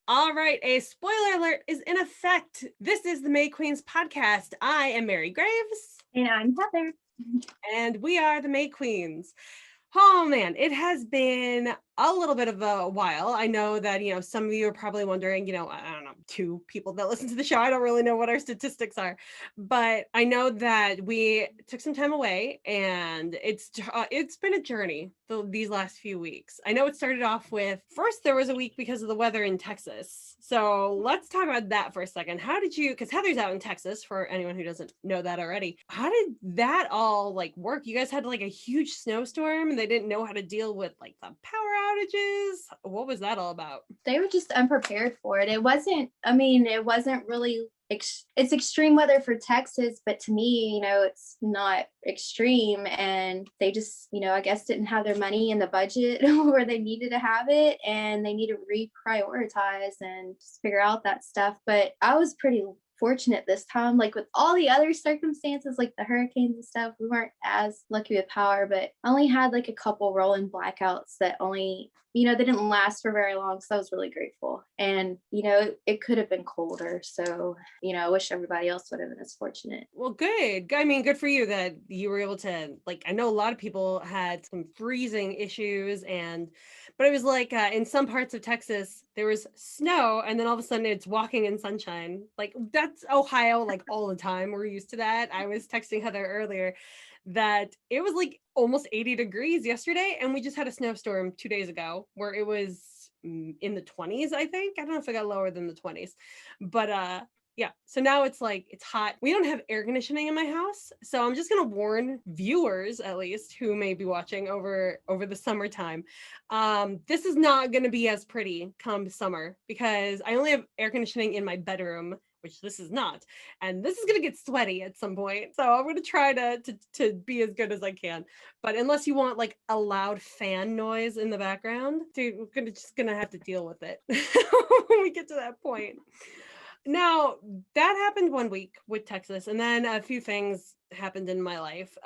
All right, a spoiler alert is in effect. This is the May Queens podcast. I am Maire Graves. And I'm Heather. And we are the May Queens. Oh man, it has been a little bit of a while. I know that, some of you are probably wondering, I don't know, 2 people that listen to the show. I don't really know what our statistics are, but I know that we took some time away and it's been a journey these last few weeks. I know it started off with first there was a week because of the weather in Texas. So let's talk about that for a second. How did you, because Heather's out in Texas for anyone who doesn't know that already. How did that all work? You guys had a huge snowstorm and they didn't know how to deal with the power outages. What was that all about? They were just unprepared for it. It wasn't really it's extreme weather for Texas, but to me, it's not extreme. And they just, I guess didn't have their money in the budget where they needed to have it. And they need to reprioritize and just figure out that stuff. But I was pretty fortunate this time, with all the other circumstances, like the hurricanes and stuff. We weren't as lucky with power, but I only had a couple rolling blackouts that only, they didn't last for very long. So I was really grateful. And, it could have been colder. So, I wish everybody else would have been as fortunate. Well, good. I mean, good for you that you were able to, I know a lot of people had some freezing issues but it was in some parts of Texas, there was snow and then all of a sudden it's walking in sunshine. That's Ohio, all the time. We're used to that. I was texting Heather earlier that it was almost 80 degrees yesterday. And we just had a snowstorm 2 days ago where it was in the 20s, I think. I don't know if it got lower than the 20s, but yeah, so now it's it's hot. We don't have air conditioning in my house, so I'm just gonna warn viewers, at least, who may be watching over the summertime. This is not gonna be as pretty come summer because I only have air conditioning in my bedroom, which this is not, and this is gonna get sweaty at some point. So I'm gonna try to be as good as I can. But unless you want a loud fan noise in the background, dude, we're just gonna have to deal with it when we get to that point. Now, that happened 1 week with Texas, and then a few things happened in my life.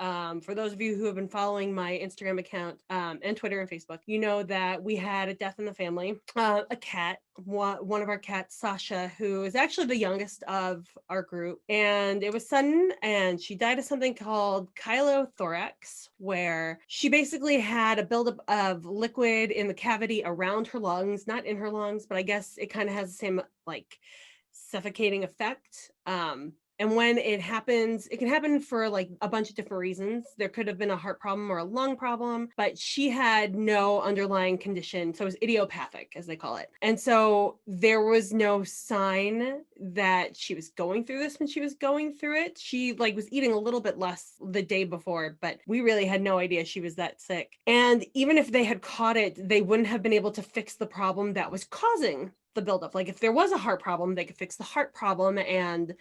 For those of you who have been following my Instagram account and Twitter and Facebook, you know that we had a death in the family. A cat, one of our cats, Sasha, who is actually the youngest of our group, and it was sudden, and she died of something called chylothorax, where she basically had a buildup of liquid in the cavity around her lungs, not in her lungs, but I guess it kind of has the same suffocating effect. And when it happens, it can happen for a bunch of different reasons. There could have been a heart problem or a lung problem, but she had no underlying condition. So it was idiopathic, as they call it. And so there was no sign that she was going through this when she was going through it. She was eating a little bit less the day before, but we really had no idea she was that sick. And even if they had caught it, they wouldn't have been able to fix the problem that was causing the buildup. If there was a heart problem, they could fix the heart problem and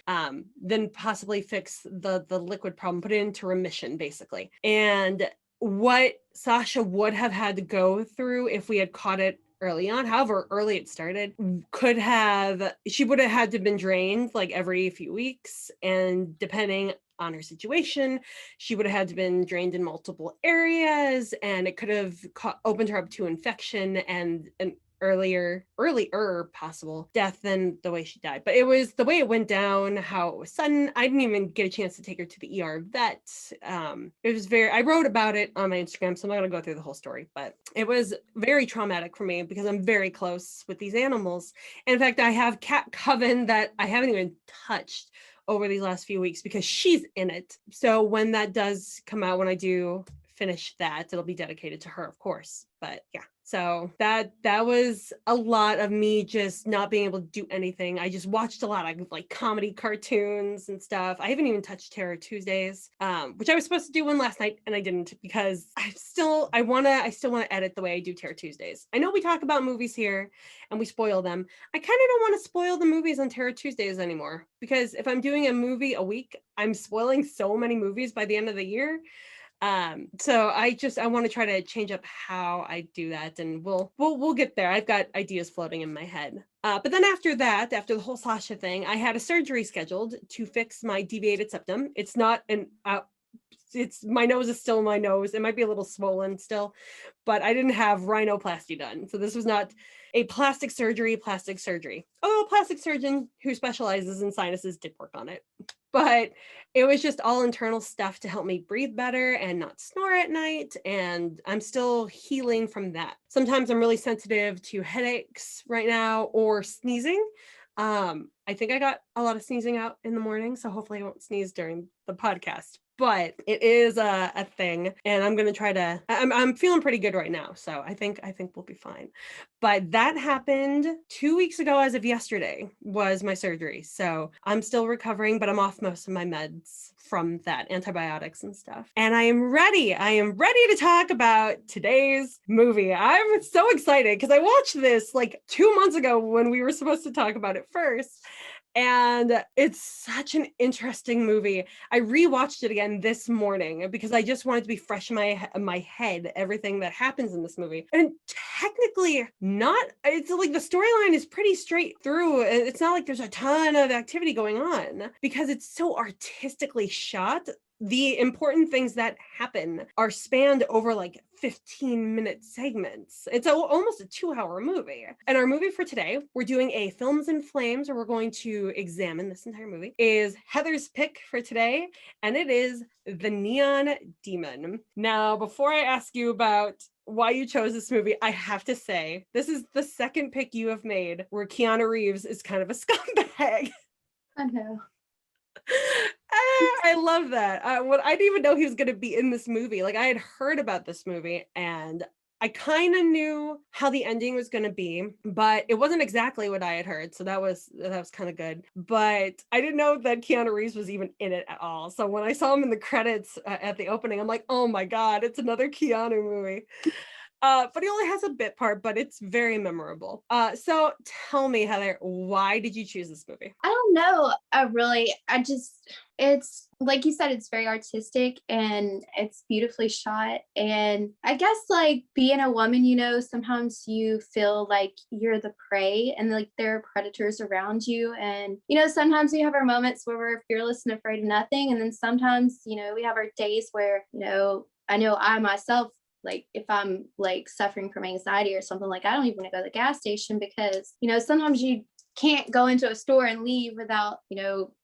then possibly fix the liquid problem, put it into remission, basically. And what Sasha would have had to go through if we had caught it early on, however early it started, she would have had to have been drained every few weeks, and depending on her situation, she would have had to been drained in multiple areas, and it could have opened her up to infection and an earlier possible death than the way she died. But it was the way it went down, how it was sudden. I didn't even get a chance to take her to the ER vet. It was I wrote about it on my Instagram, so I'm not going to go through the whole story, but it was very traumatic for me because I'm very close with these animals. And in fact, I have cat Coven that I haven't even touched over these last few weeks because she's in it. So when that does come out, when I do finish that, it'll be dedicated to her, of course. But yeah, so that was a lot of me just not being able to do anything. I just watched a lot of comedy cartoons and stuff. I haven't even touched Terror Tuesdays, which I was supposed to do one last night and I didn't because I still want to edit the way I do Terror Tuesdays. I know we talk about movies here and we spoil them. I kind of don't want to spoil the movies on Terror Tuesdays anymore because if I'm doing a movie a week, I'm spoiling so many movies by the end of the year. So I want to try to change up how I do that, and we'll get there. I've got ideas floating in my head. But then after the whole Sasha thing, I had a surgery scheduled to fix my deviated septum. It's not my nose is still my nose. It might be a little swollen still, but I didn't have rhinoplasty done. So this was not a plastic surgery. Oh, a plastic surgeon who specializes in sinuses did work on it. But it was just all internal stuff to help me breathe better and not snore at night. And I'm still healing from that. Sometimes I'm really sensitive to headaches right now or sneezing. I think I got a lot of sneezing out in the morning, so hopefully I won't sneeze during the podcast. But it is a thing, and I'm gonna try to. I'm feeling pretty good right now, so I think we'll be fine. But that happened 2 weeks ago, as of yesterday, was my surgery. So I'm still recovering, but I'm off most of my meds from that, antibiotics and stuff. And I am ready. To talk about today's movie. I'm so excited because I watched this like 2 months ago when we were supposed to talk about it first. And it's such an interesting movie. I rewatched it again this morning because I just wanted to be fresh in my head, everything that happens in this movie. And technically not, it's like the storyline is pretty straight through. It's not like there's a ton of activity going on because it's so artistically shot. The important things that happen are spanned over like 15-minute segments. It's almost a 2-hour movie. And our movie for today, we're doing a Films and Flames, where we're going to examine this entire movie, is Heather's pick for today, and it is The Neon Demon. Now, before I ask you about why you chose this movie, I have to say, this is the second pick you have made where Keanu Reeves is kind of a scumbag. I know. I love that. I didn't even know he was going to be in this movie. Like, I had heard about this movie and I kind of knew how the ending was going to be, but it wasn't exactly what I had heard. So that was kind of good. But I didn't know that Keanu Reeves was even in it at all. So when I saw him in the credits at the opening, I'm like, oh my God, it's another Keanu movie. But he only has a bit part, but it's very memorable. So tell me, Heather, why did you choose this movie? I don't know. It's like you said, it's very artistic and it's beautifully shot. And I guess like being a woman, sometimes you feel like you're the prey and like there are predators around you. And, sometimes we have our moments where we're fearless and afraid of nothing. And then sometimes, we have our days where, I know I myself, like if I'm like suffering from anxiety or something, like I don't even want to go to the gas station because, sometimes you can't go into a store and leave without,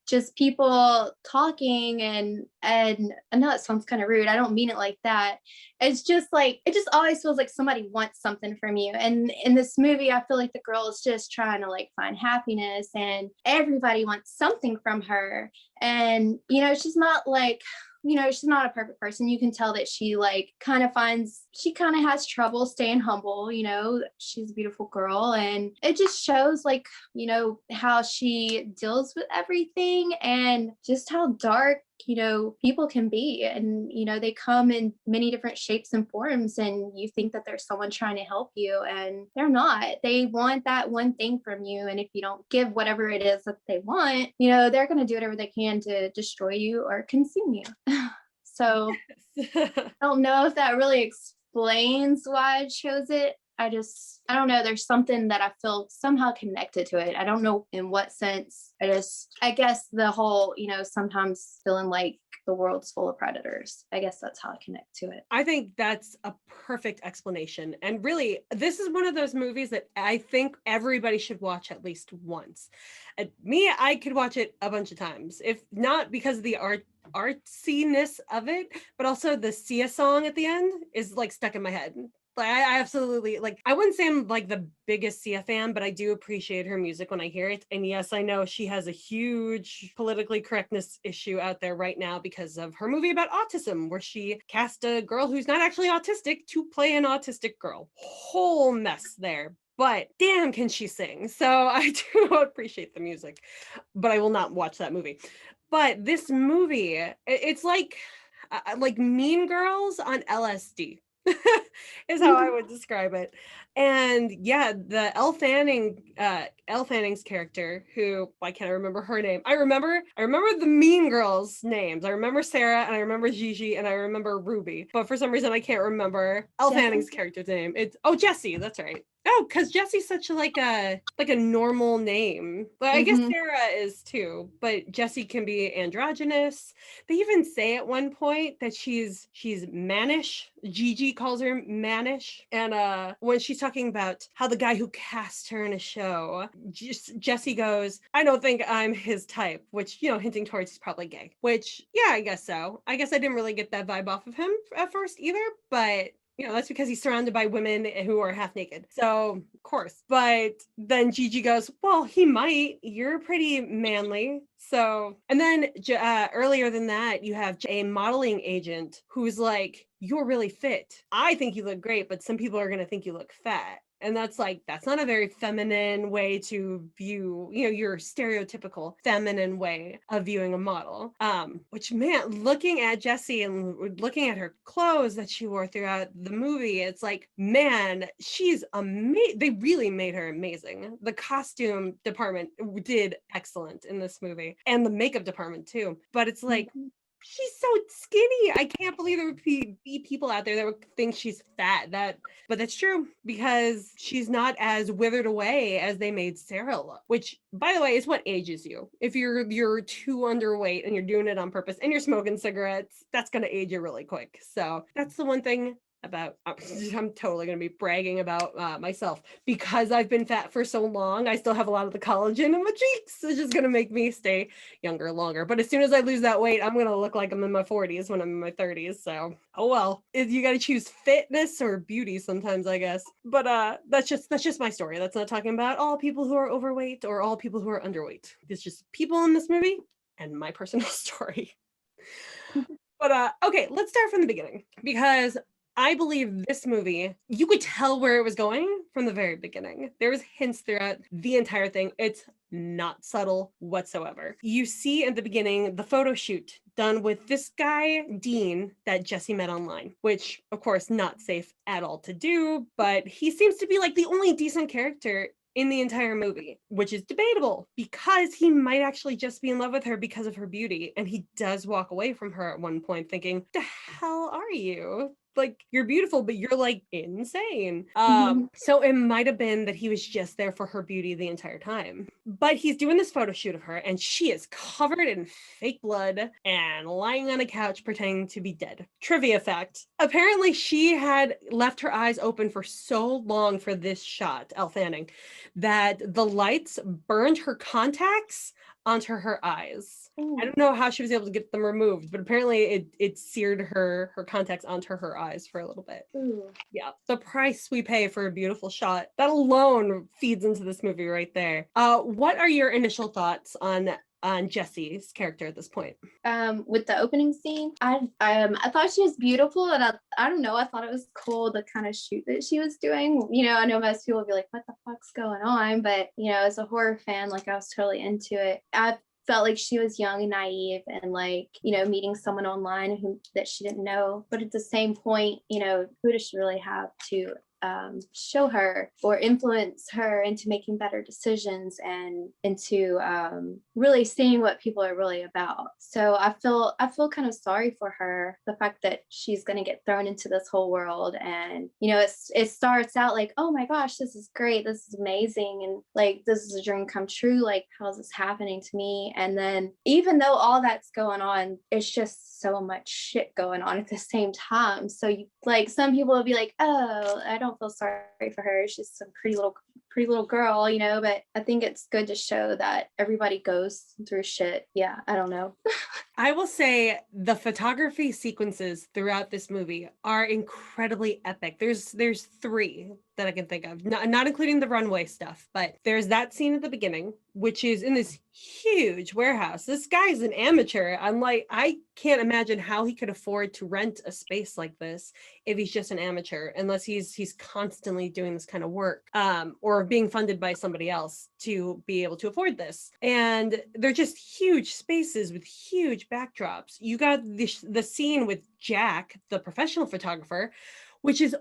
just people talking and I know it sounds kind of rude. I don't mean it like that. It's just like, it just always feels like somebody wants something from you. And in this movie, I feel like the girl is just trying to like find happiness and everybody wants something from her. And, she's not like, she's not a perfect person. You can tell that she like kind of has trouble staying humble, she's a beautiful girl. And it just shows like, how she deals with everything and just how dark, people can be. And, they come in many different shapes and forms and you think that there's someone trying to help you and they're not. They want that one thing from you. And if you don't give whatever it is that they want, they're going to do whatever they can to destroy you or consume you. So I don't know if that really explains why I chose it. I don't know. There's something that I feel somehow connected to it. I don't know in what sense. I guess the whole, sometimes feeling like the world's full of predators. I guess that's how I connect to it. I think that's a perfect explanation. And really, this is one of those movies that I think everybody should watch at least once. I could watch it a bunch of times, if not because of the artsiness of it, but also the Sia song at the end is like stuck in my head. Like I absolutely like, I wouldn't say I'm like the biggest Sia fan, but I do appreciate her music when I hear it. And yes, I know she has a huge politically correctness issue out there right now because of her movie about autism, where she cast a girl who's not actually autistic to play an autistic girl. Whole mess there. But damn, can she sing? So I do appreciate the music, but I will not watch that movie. But this movie, it's like Mean Girls on LSD. Is how I would describe it. And yeah, the Elle Fanning's character, who, why can't I remember her name? I remember the Mean Girls names. I remember Sarah and I remember Gigi and I remember Ruby, but for some reason I can't remember Elle Fanning's character's name. It's Jessie, that's right. Oh, because Jessie's such like a normal name. But I guess Sarah is too, but Jessie can be androgynous. They even say at one point that she's mannish. Gigi calls her mannish. And when she's talking about how the guy who cast her in a show, Jessie goes, I don't think I'm his type, which, hinting towards he's probably gay, which, yeah, I guess so. I guess I didn't really get that vibe off of him at first either, but that's because he's surrounded by women who are half naked. So, of course. But then Gigi goes, well, he might. You're pretty manly. So, and then earlier than that, you have a modeling agent who's like, you're really fit. I think you look great, but some people are going to think you look fat. And that's not a very feminine way to view, your stereotypical feminine way of viewing a model. Which, man, looking at Jessie and looking at her clothes that she wore throughout the movie, it's like, man, she's amazing. They really made her amazing. The costume department did excellent in this movie, and the makeup department too. But it's like, she's so skinny. I can't believe there would be people out there that would think she's fat. But that's true, because she's not as withered away as they made Sarah look, which, by the way, is what ages you. If you're too underweight and you're doing it on purpose and you're smoking cigarettes, that's going to age you really quick. So that's the one thing about, I'm totally going to be bragging about myself, because I've been fat for so long. I still have a lot of the collagen in my cheeks. It's just going to make me stay younger longer. But as soon as I lose that weight, I'm going to look like I'm in my 40s when I'm in my 30s. So, oh well, you got to choose fitness or beauty sometimes, I guess. But that's just my story. That's not talking about all people who are overweight or all people who are underweight. It's just people in this movie and my personal story. But okay, let's start from the beginning, because I believe this movie, you could tell where it was going from the very beginning. There was hints throughout the entire thing. It's not subtle whatsoever. You see at the beginning the photo shoot done with this guy, Dean, that Jessie met online, which, of course, not safe at all to do, but he seems to be like the only decent character in the entire movie, which is debatable, because he might actually just be in love with her because of her beauty. And he does walk away from her at one point thinking, the hell are you? Like, you're beautiful, but you're like insane. So it might have been that he was just there for her beauty the entire time. But he's doing this photo shoot of her, and she is covered in fake blood and lying on a couch pretending to be dead. Trivia fact: apparently she had left her eyes open for so long for this shot, Elle Fanning, that the lights burned her contacts onto her eyes. Ooh. I don't know how she was able to get them removed, but apparently it seared her contacts onto her eyes for a little bit. Ooh. Yeah, the price we pay for a beautiful shot, that alone feeds into this movie right there. What are your initial thoughts on Jessie's character at this point? With the opening scene, I thought she was beautiful, and I don't know, I thought it was cool, the kind of shoot that she was doing. I know most people would be like, what the fuck's going on? But as a horror fan, like, I was totally into it. I felt like she was young and naive, and like, meeting someone online that she didn't know. But at the same point, who does she really have to show her or influence her into making better decisions and into really seeing what people are really about? So I feel kind of sorry for her, the fact that she's going to get thrown into this whole world, and it starts out like, oh my gosh, this is great, this is amazing, and like, this is a dream come true, like, how's this happening to me? And then even though all that's going on, it's just so much shit going on at the same time. So you, like, some people will be like, oh, I don't feel sorry for her, she's some pretty little girl, but I think it's good to show that everybody goes through shit. Yeah, I don't know. I will say the photography sequences throughout this movie are incredibly epic. There's three that I can think of, not including the runway stuff, but there's that scene at the beginning, which is in this huge warehouse. This guy's an amateur. I'm like, I can't imagine how he could afford to rent a space like this if he's just an amateur, unless he's constantly doing this kind of work, or being funded by somebody else to be able to afford this. And they're just huge spaces with huge backdrops. You got the scene with Jack, the professional photographer, which is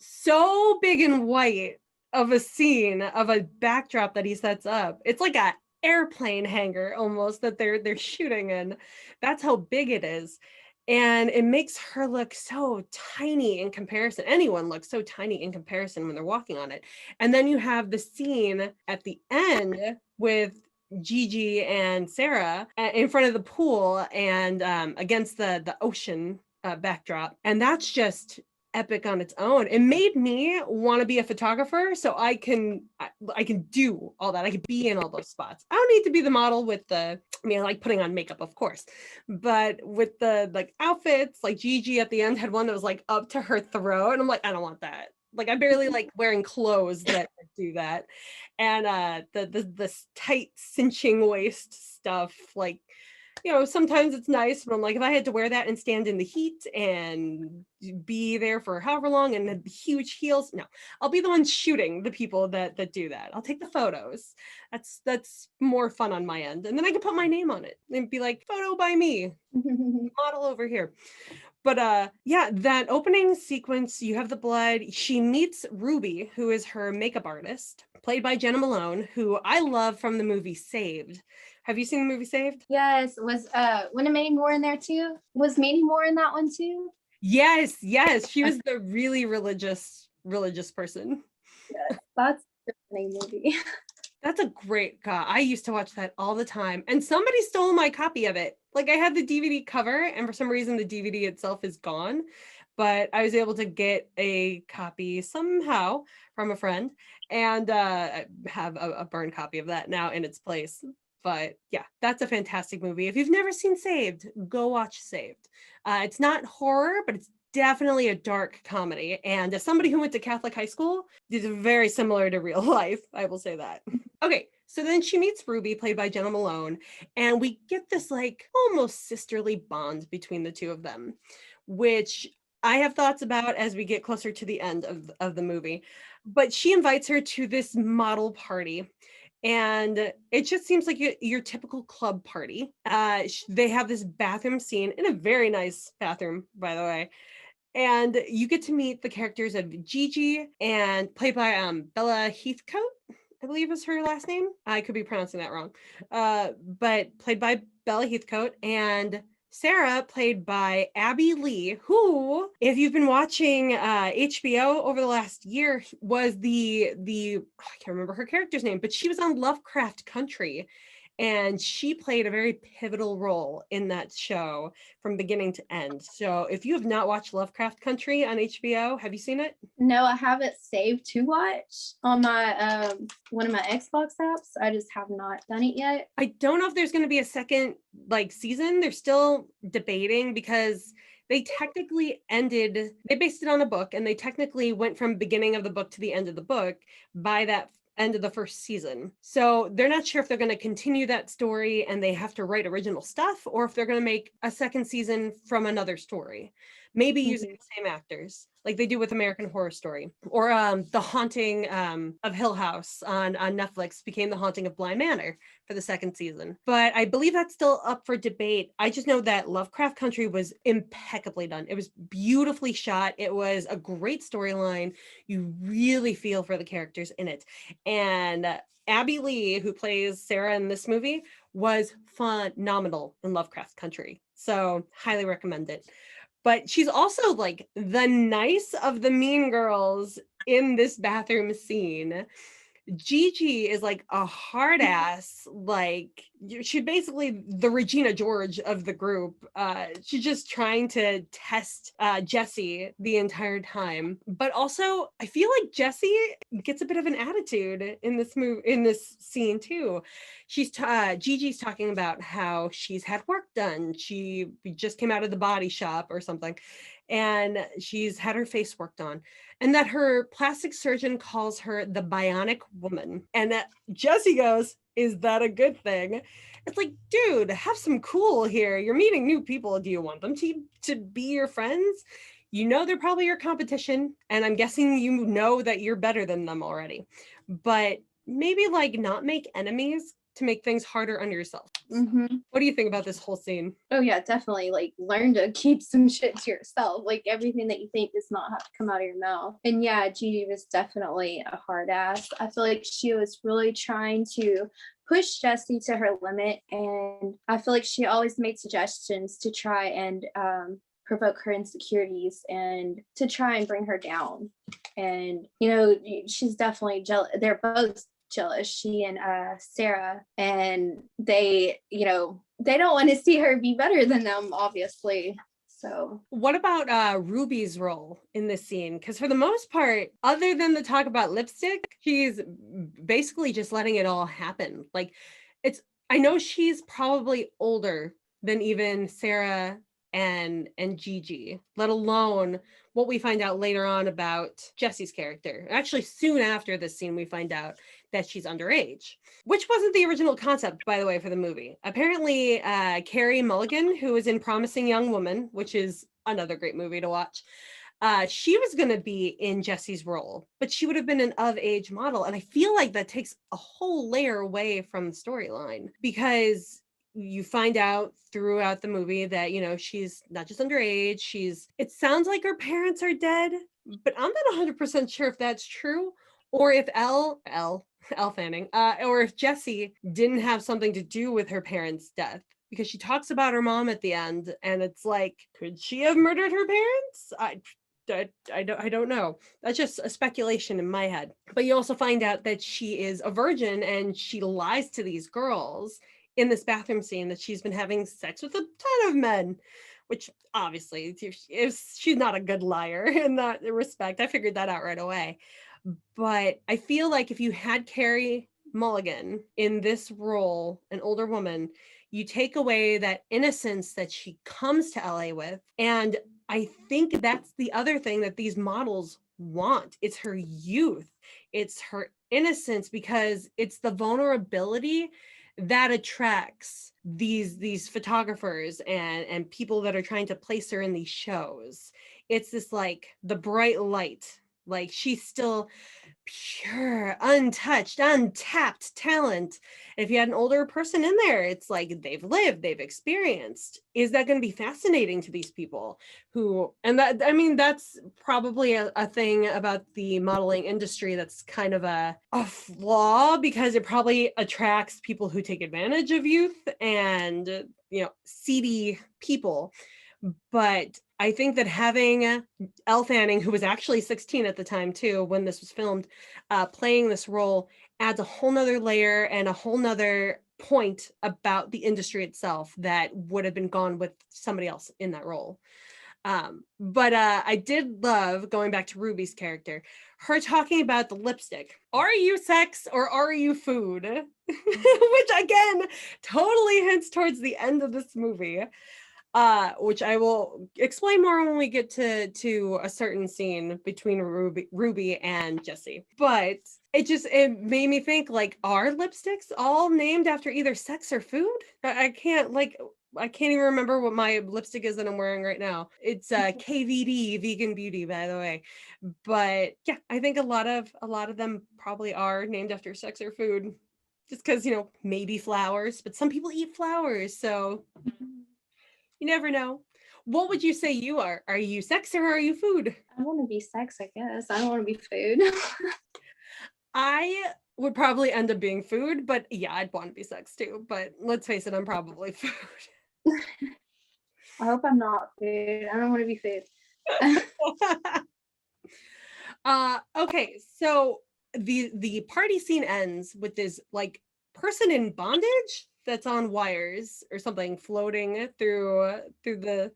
so big and white of a scene, of a backdrop that he sets up. It's like a airplane hangar almost that they're shooting in. That's how big it is. And it makes her look so tiny in comparison. Anyone looks so tiny in comparison when they're walking on it. And then you have the scene at the end with Gigi and Sarah in front of the pool and against the ocean backdrop. And that's just epic on its own. It made me want to be a photographer so I can do all that. I can be in all those spots. I don't need to be the model with the, I mean, I like putting on makeup, of course, but with the like outfits, like Gigi at the end had one that was like up to her throat, and I'm like, I don't want that. Like, I barely like wearing clothes that do that. And the tight cinching waist stuff, like, you know, sometimes it's nice, but I'm like, if I had to wear that and stand in the heat and be there for however long and the huge heels, no, I'll be the one shooting the people that do that. I'll take the photos. That's more fun on my end. And then I can put my name on it and be like, photo by me, model over here. But yeah, that opening sequence, you have the blood. She meets Ruby, who is her makeup artist, played by Jenna Malone, who I love from the movie Saved. Have you seen the movie Saved? Yes. Was Mandy Moore in there too? Was Mandy Moore in that one too? Yes. She was the really religious person. Yes, that's a funny movie. That's a great God. I used to watch that all the time, and somebody stole my copy of it. Like, I had the DVD cover, and for some reason the DVD itself is gone, but I was able to get a copy somehow from a friend, and I have a burned copy of that now in its place. But yeah, that's a fantastic movie. If you've never seen Saved, go watch Saved. It's not horror, but it's definitely a dark comedy. And as somebody who went to Catholic high school, it's very similar to real life. I will say that. Okay, so then she meets Ruby, played by Jenna Malone, and we get this like almost sisterly bond between the two of them, which I have thoughts about as we get closer to the end of the movie. But she invites her to this model party. And it just seems like your typical club party. They have this bathroom scene in a very nice bathroom, by the way. And you get to meet the characters of Gigi, and played by Bella Heathcote, I believe is her last name. I could be pronouncing that wrong. But played by Bella Heathcote, and Sarah, played by Abby Lee, who, if you've been watching HBO over the last year, was I can't remember her character's name, but she was on Lovecraft Country. And she played a very pivotal role in that show from beginning to end. So if you have not watched Lovecraft Country on HBO, have you seen it? No, I have it saved to watch on my one of my Xbox apps. I just have not done it yet. I don't know if there's going to be a second like season. They're still debating because they technically they based it on a book, and they technically went from beginning of the book to the end of the book by that end of the first season. So they're not sure if they're going to continue that story and they have to write original stuff, or if they're going to make a second season from another story, maybe using the same actors like they do with American Horror Story, or The Haunting of Hill House on Netflix became The Haunting of Bly Manor for the second season. But I believe that's still up for debate. I just know that Lovecraft Country was impeccably done. It was beautifully shot. It was a great storyline. You really feel for the characters in it. And Abby Lee, who plays Sarah in this movie, was phenomenal in Lovecraft Country. So highly recommend it. But she's also like the nice of the mean girls in this bathroom scene. Gigi is like a hard ass, like she's basically the Regina George of the group. She's just trying to test Jessie the entire time. But also, I feel like Jessie gets a bit of an attitude in this scene too. Gigi's talking about how she's had work done. She just came out of the body shop or something, and she's had her face worked on, and that her plastic surgeon calls her the bionic woman. And that Jessie goes, is that a good thing? It's like, dude, have some cool here. You're meeting new people. Do you want them to be your friends? You know they're probably your competition, and I'm guessing you know that you're better than them already. But maybe like not make enemies to make things harder on yourself. What do you think about this whole scene? Oh yeah, definitely. Like, learn to keep some shit to yourself. Like, everything that you think does not have to come out of your mouth. And yeah, Gigi was definitely a hard ass. I feel like she was really trying to push Jessie to her limit, and I feel like she always made suggestions to try and provoke her insecurities and to try and bring her down. And you know, she's definitely jealous. They're both jealous, she and Sarah, and they, you know, they don't want to see her be better than them, obviously. So what about Ruby's role in this scene? Because for the most part, other than the talk about lipstick, she's basically just letting it all happen. Like, I know she's probably older than even Sarah and Gigi, let alone what we find out later on about Jessie's character. Actually, soon after this scene, we find out that she's underage, which wasn't the original concept, by the way, for the movie. Apparently, Carey Mulligan, who was in Promising Young Woman, which is another great movie to watch, she was going to be in Jessie's role, but she would have been an of-age model. And I feel like that takes a whole layer away from the storyline, because you find out throughout the movie that, she's not just underage, it sounds like her parents are dead, but I'm not 100% sure if that's true, or if Elle Fanning, or if Jessie didn't have something to do with her parents' death, because she talks about her mom at the end, and it's like, could she have murdered her parents? I don't know. That's just a speculation in my head. But you also find out that she is a virgin, and she lies to these girls in this bathroom scene that she's been having sex with a ton of men, which obviously she's not a good liar in that respect. I figured that out right away. But I feel like if you had Carey Mulligan in this role, an older woman, you take away that innocence that she comes to LA with. And I think that's the other thing that these models want. It's her youth, it's her innocence, because it's the vulnerability that attracts these photographers and people that are trying to place her in these shows. It's this, like, the bright light, like she's still pure, untouched, untapped talent. And if you had an older person in there, it's like they've lived, they've experienced. Is that going to be fascinating to these people that's probably a thing about the modeling industry that's kind of a flaw, because it probably attracts people who take advantage of youth and, seedy people. But I think that having Elle Fanning, who was actually 16 at the time too, when this was filmed, playing this role adds a whole nother layer and a whole nother point about the industry itself that would have been gone with somebody else in that role. But I did love, going back to Ruby's character, her talking about the lipstick. Are you sex or are you food? Which again, totally hints towards the end of this movie. Which I will explain more when we get to a certain scene between Ruby and Jessie. But it made me think, like, are lipsticks all named after either sex or food? I can't even remember what my lipstick is that I'm wearing right now. It's KVD Vegan Beauty, by the way. But yeah, I think a lot of them probably are named after sex or food, just because, maybe flowers, but some people eat flowers, so you never know. What would you say you are? Are you sex or are you food? I want to be sex, I guess. I don't want to be food. I would probably end up being food, but yeah, I'd want to be sex too. But let's face it, I'm probably food. I hope I'm not food. I don't want to be food. Okay, so the party scene ends with this, like, person in bondage that's on wires or something, floating through the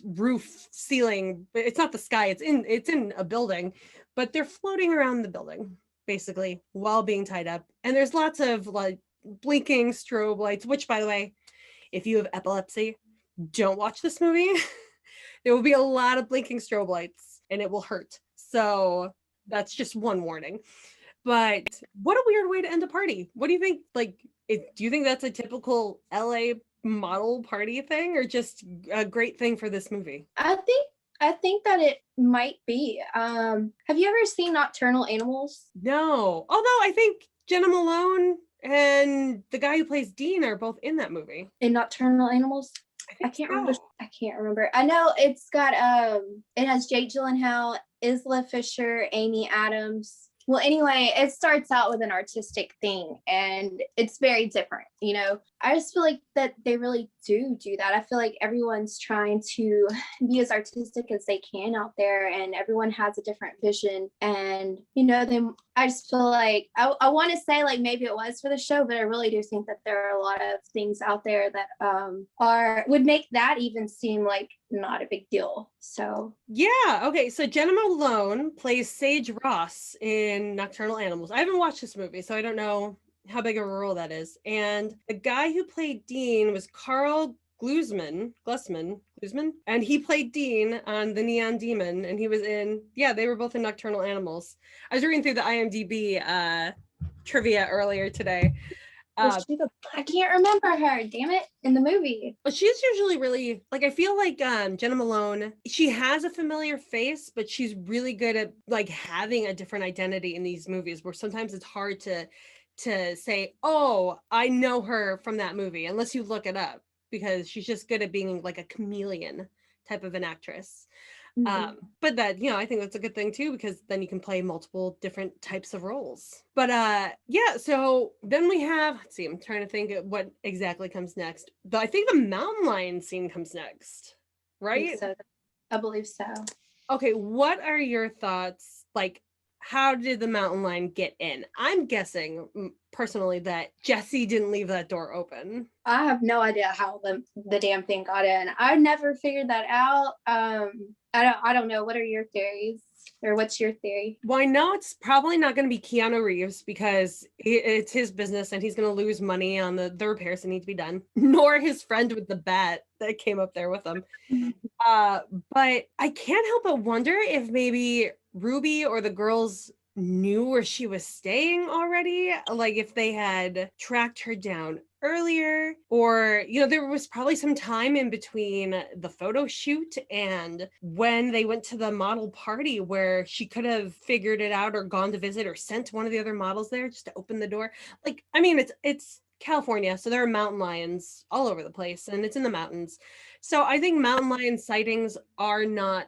roof ceiling. It's not the sky, it's in a building, but they're floating around the building basically while being tied up. And there's lots of, like, blinking strobe lights, which, by the way, if you have epilepsy, don't watch this movie. There will be a lot of blinking strobe lights and it will hurt. So that's just one warning. But what a weird way to end a party. What do you think? Like, do you think that's a typical LA model party thing, or just a great thing for this movie? I think that it might be. Have you ever seen Nocturnal Animals? No. Although I think Jenna Malone and the guy who plays Dean are both in that movie. In Nocturnal Animals? I can't remember. I know it's got it has Jake Gyllenhaal, Isla Fisher, Amy Adams. Well, anyway, it starts out with an artistic thing and it's very different, I just feel like that they really do that. I feel like everyone's trying to be as artistic as they can out there, and everyone has a different vision. And, then I just feel like I want to say, like, maybe it was for the show, but I really do think that there are a lot of things out there that would make that even seem like not a big deal. So yeah, okay. So Jenna Malone plays Sage Ross in Nocturnal Animals. I haven't watched this movie, so I don't know how big of a role that is. And the guy who played Dean was Carl Glusman, and he played Dean on The Neon Demon, and he was in, yeah, they were both in Nocturnal Animals. I was reading through the IMDb trivia earlier today. I can't remember her, damn it, in the movie. But she's usually really, like, I feel like Jenna Malone, she has a familiar face, but she's really good at like having a different identity in these movies, where sometimes it's hard to say, oh, I know her from that movie, unless you look it up, because she's just good at being like a chameleon type of an actress. But that, I think that's a good thing too, because then you can play multiple different types of roles. But yeah, so then we have, let's see, I'm trying to think of what exactly comes next. I think the mountain lion scene comes next, right? I believe so. Okay, what are your thoughts? Like, how did the mountain lion get in? I'm guessing personally that Jessie didn't leave that door open. I have no idea how the damn thing got in. I never figured that out. I don't know. What are your theories? Or what's your theory? Well, I know it's probably not going to be Keanu Reeves, because it's his business and he's going to lose money on the repairs that need to be done, nor his friend with the bat that came up there with him. But I can't help but wonder if maybe Ruby or the girls knew where she was staying already, like if they had tracked her down earlier, or there was probably some time in between the photo shoot and when they went to the model party where she could have figured it out, or gone to visit, or sent one of the other models there just to open the door. Like, I mean, it's California, so there are mountain lions all over the place, and it's in the mountains. So I think mountain lion sightings are not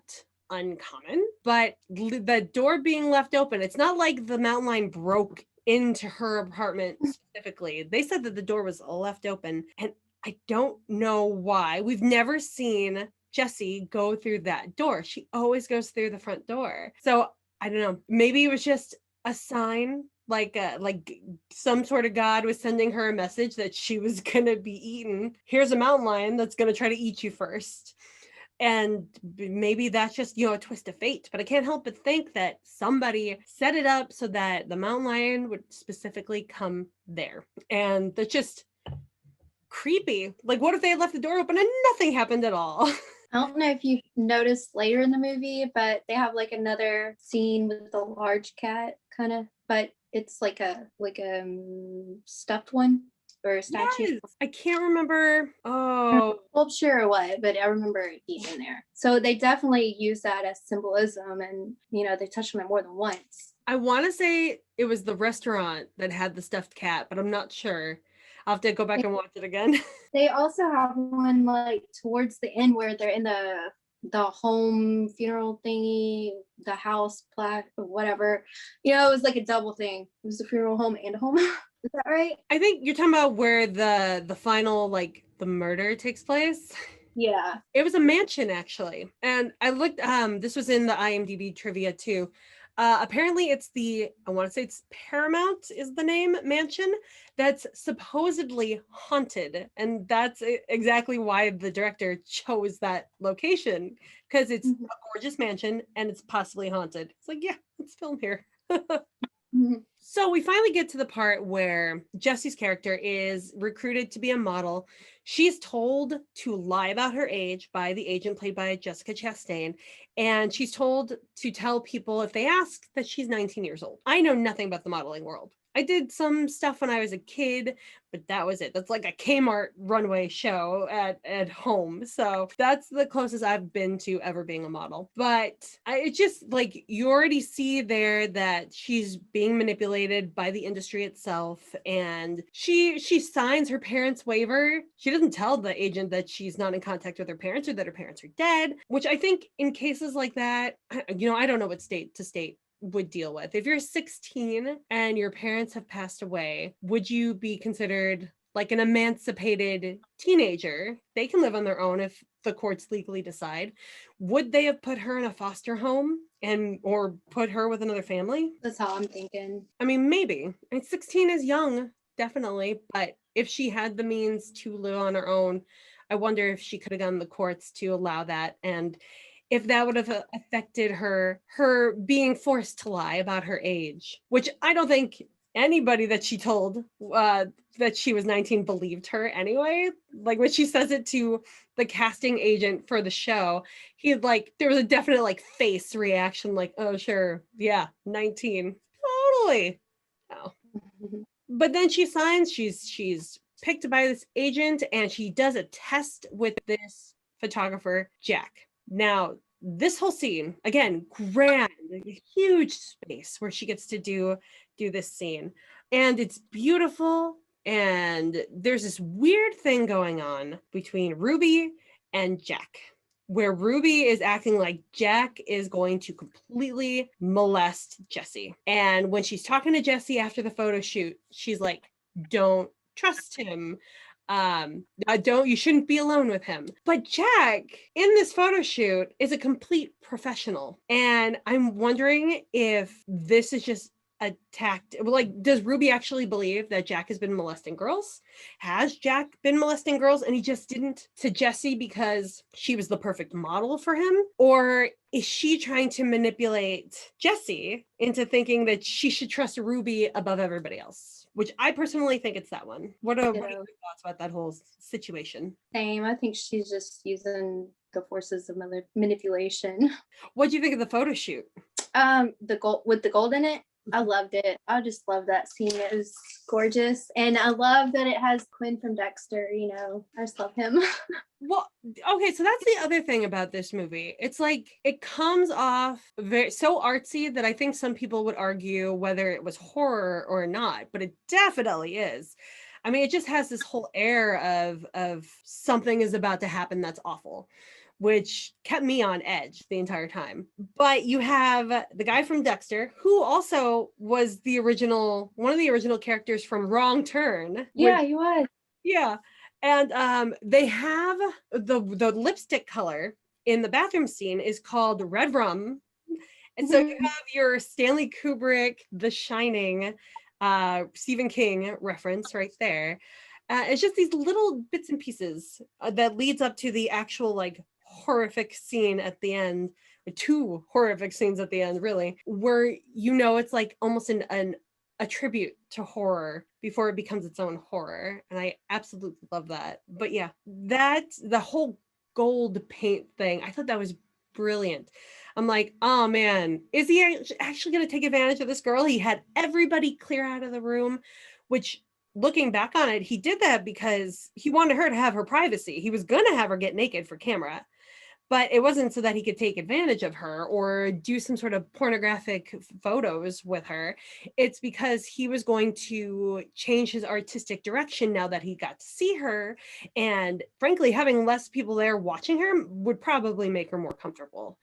uncommon, but the door being left open, it's not like the mountain lion broke into her apartment specifically. They said that the door was left open, and I don't know why. We've never seen Jessie go through that door. She always goes through the front door. So I don't know. Maybe it was just a sign, like some sort of God was sending her a message that she was gonna be eaten. Here's a mountain lion that's gonna try to eat you first. And maybe that's just, a twist of fate. But I can't help but think that somebody set it up so that the mountain lion would specifically come there. And that's just creepy. Like, what if they had left the door open and nothing happened at all? I don't know if you noticed later in the movie, but they have like another scene with a large cat, kind of, but it's like a stuffed one. Or a statue. Yes, I can't remember. Oh, sculpture or what, but I remember it being in there. So they definitely use that as symbolism, and they touched on it more than once. I want to say it was the restaurant that had the stuffed cat, but I'm not sure. I'll have to go back and watch it again. They also have one like towards the end where they're in the home funeral thingy, the house plaque or whatever. It was like a double thing. It was a funeral home and a home. Is that right? I think you're talking about where the final, like, the murder takes place. Yeah. It was a mansion, actually. And I looked, this was in the IMDb trivia too. Apparently I want to say it's Paramount is the name, mansion, that's supposedly haunted. And that's exactly why the director chose that location, because it's a gorgeous mansion and it's possibly haunted. It's like, yeah, let's film here. So we finally get to the part where Jessie's character is recruited to be a model. She's told to lie about her age by the agent played by Jessica Chastain. And she's told to tell people if they ask that she's 19 years old. I know nothing about the modeling world. I did some stuff when I was a kid, but that was it. That's like a Kmart runway show at home. So that's the closest I've been to ever being a model. But it's just like, you already see there that she's being manipulated by the industry itself. And she signs her parents' waiver. She doesn't tell the agent that she's not in contact with her parents or that her parents are dead, which I think in cases like that, I don't know what state to state would deal with. If you're 16 and your parents have passed away, would you be considered like an emancipated teenager? They can live on their own if the courts legally decide. Would they have put her in a foster home or put her with another family? That's how I'm thinking. I mean, maybe. 16 is young, definitely, but if she had the means to live on her own, I wonder if she could have gone to the courts to allow that, and if that would have affected her being forced to lie about her age, which I don't think anybody that she told that she was 19 believed her anyway. Like when she says it to the casting agent for the show, he like there was a definite like face reaction, like, oh sure, yeah, 19, totally. Oh. But then she signs, she's picked by this agent, and she does a test with this photographer, Jack. Now, this whole scene, again, grand, huge space where she gets to do this scene. And it's beautiful. And there's this weird thing going on between Ruby and Jack, where Ruby is acting like Jack is going to completely molest Jessie. And when she's talking to Jessie after the photo shoot, she's like, don't trust him. You shouldn't be alone with him. But Jack in this photo shoot is a complete professional. And I'm wondering if this is just attacked. Like, does Ruby actually believe that Jack has been molesting girls? Has Jack been molesting girls and he just didn't to Jessie because she was the perfect model for him? Or is she trying to manipulate Jessie into thinking that she should trust Ruby above everybody else? Which I personally think it's that one. What are your thoughts about that whole situation? Same. I think she's just using the forces of manipulation. What do you think of the photo shoot? The gold with the gold in it. I loved it. I just love that scene. It was gorgeous. And I love that it has Quinn from Dexter, you know. I just love him. Well, okay, so that's the other thing about this movie. It's like it comes off very so artsy that I think some people would argue whether it was horror or not, but it definitely is. I mean, it just has this whole air of something is about to happen that's awful, which kept me on edge the entire time. But you have the guy from Dexter, who also was one of the original characters from Wrong Turn. Yeah, he was. Yeah. And they have the lipstick color in the bathroom scene is called Red Rum. And so you have your Stanley Kubrick, The Shining, Stephen King reference right there. It's just these little bits and pieces that leads up to the actual like horrific scene at the end, two horrific scenes at the end, really, where it's like almost a tribute to horror before it becomes its own horror. And I absolutely love that. But yeah, the whole gold paint thing, I thought that was brilliant. I'm like, oh man, is he actually going to take advantage of this girl? He had everybody clear out of the room, which looking back on it, he did that because he wanted her to have her privacy. He was going to have her get naked for camera, but it wasn't so that he could take advantage of her or do some sort of pornographic photos with her. It's because he was going to change his artistic direction now that he got to see her. And frankly, having less people there watching her would probably make her more comfortable.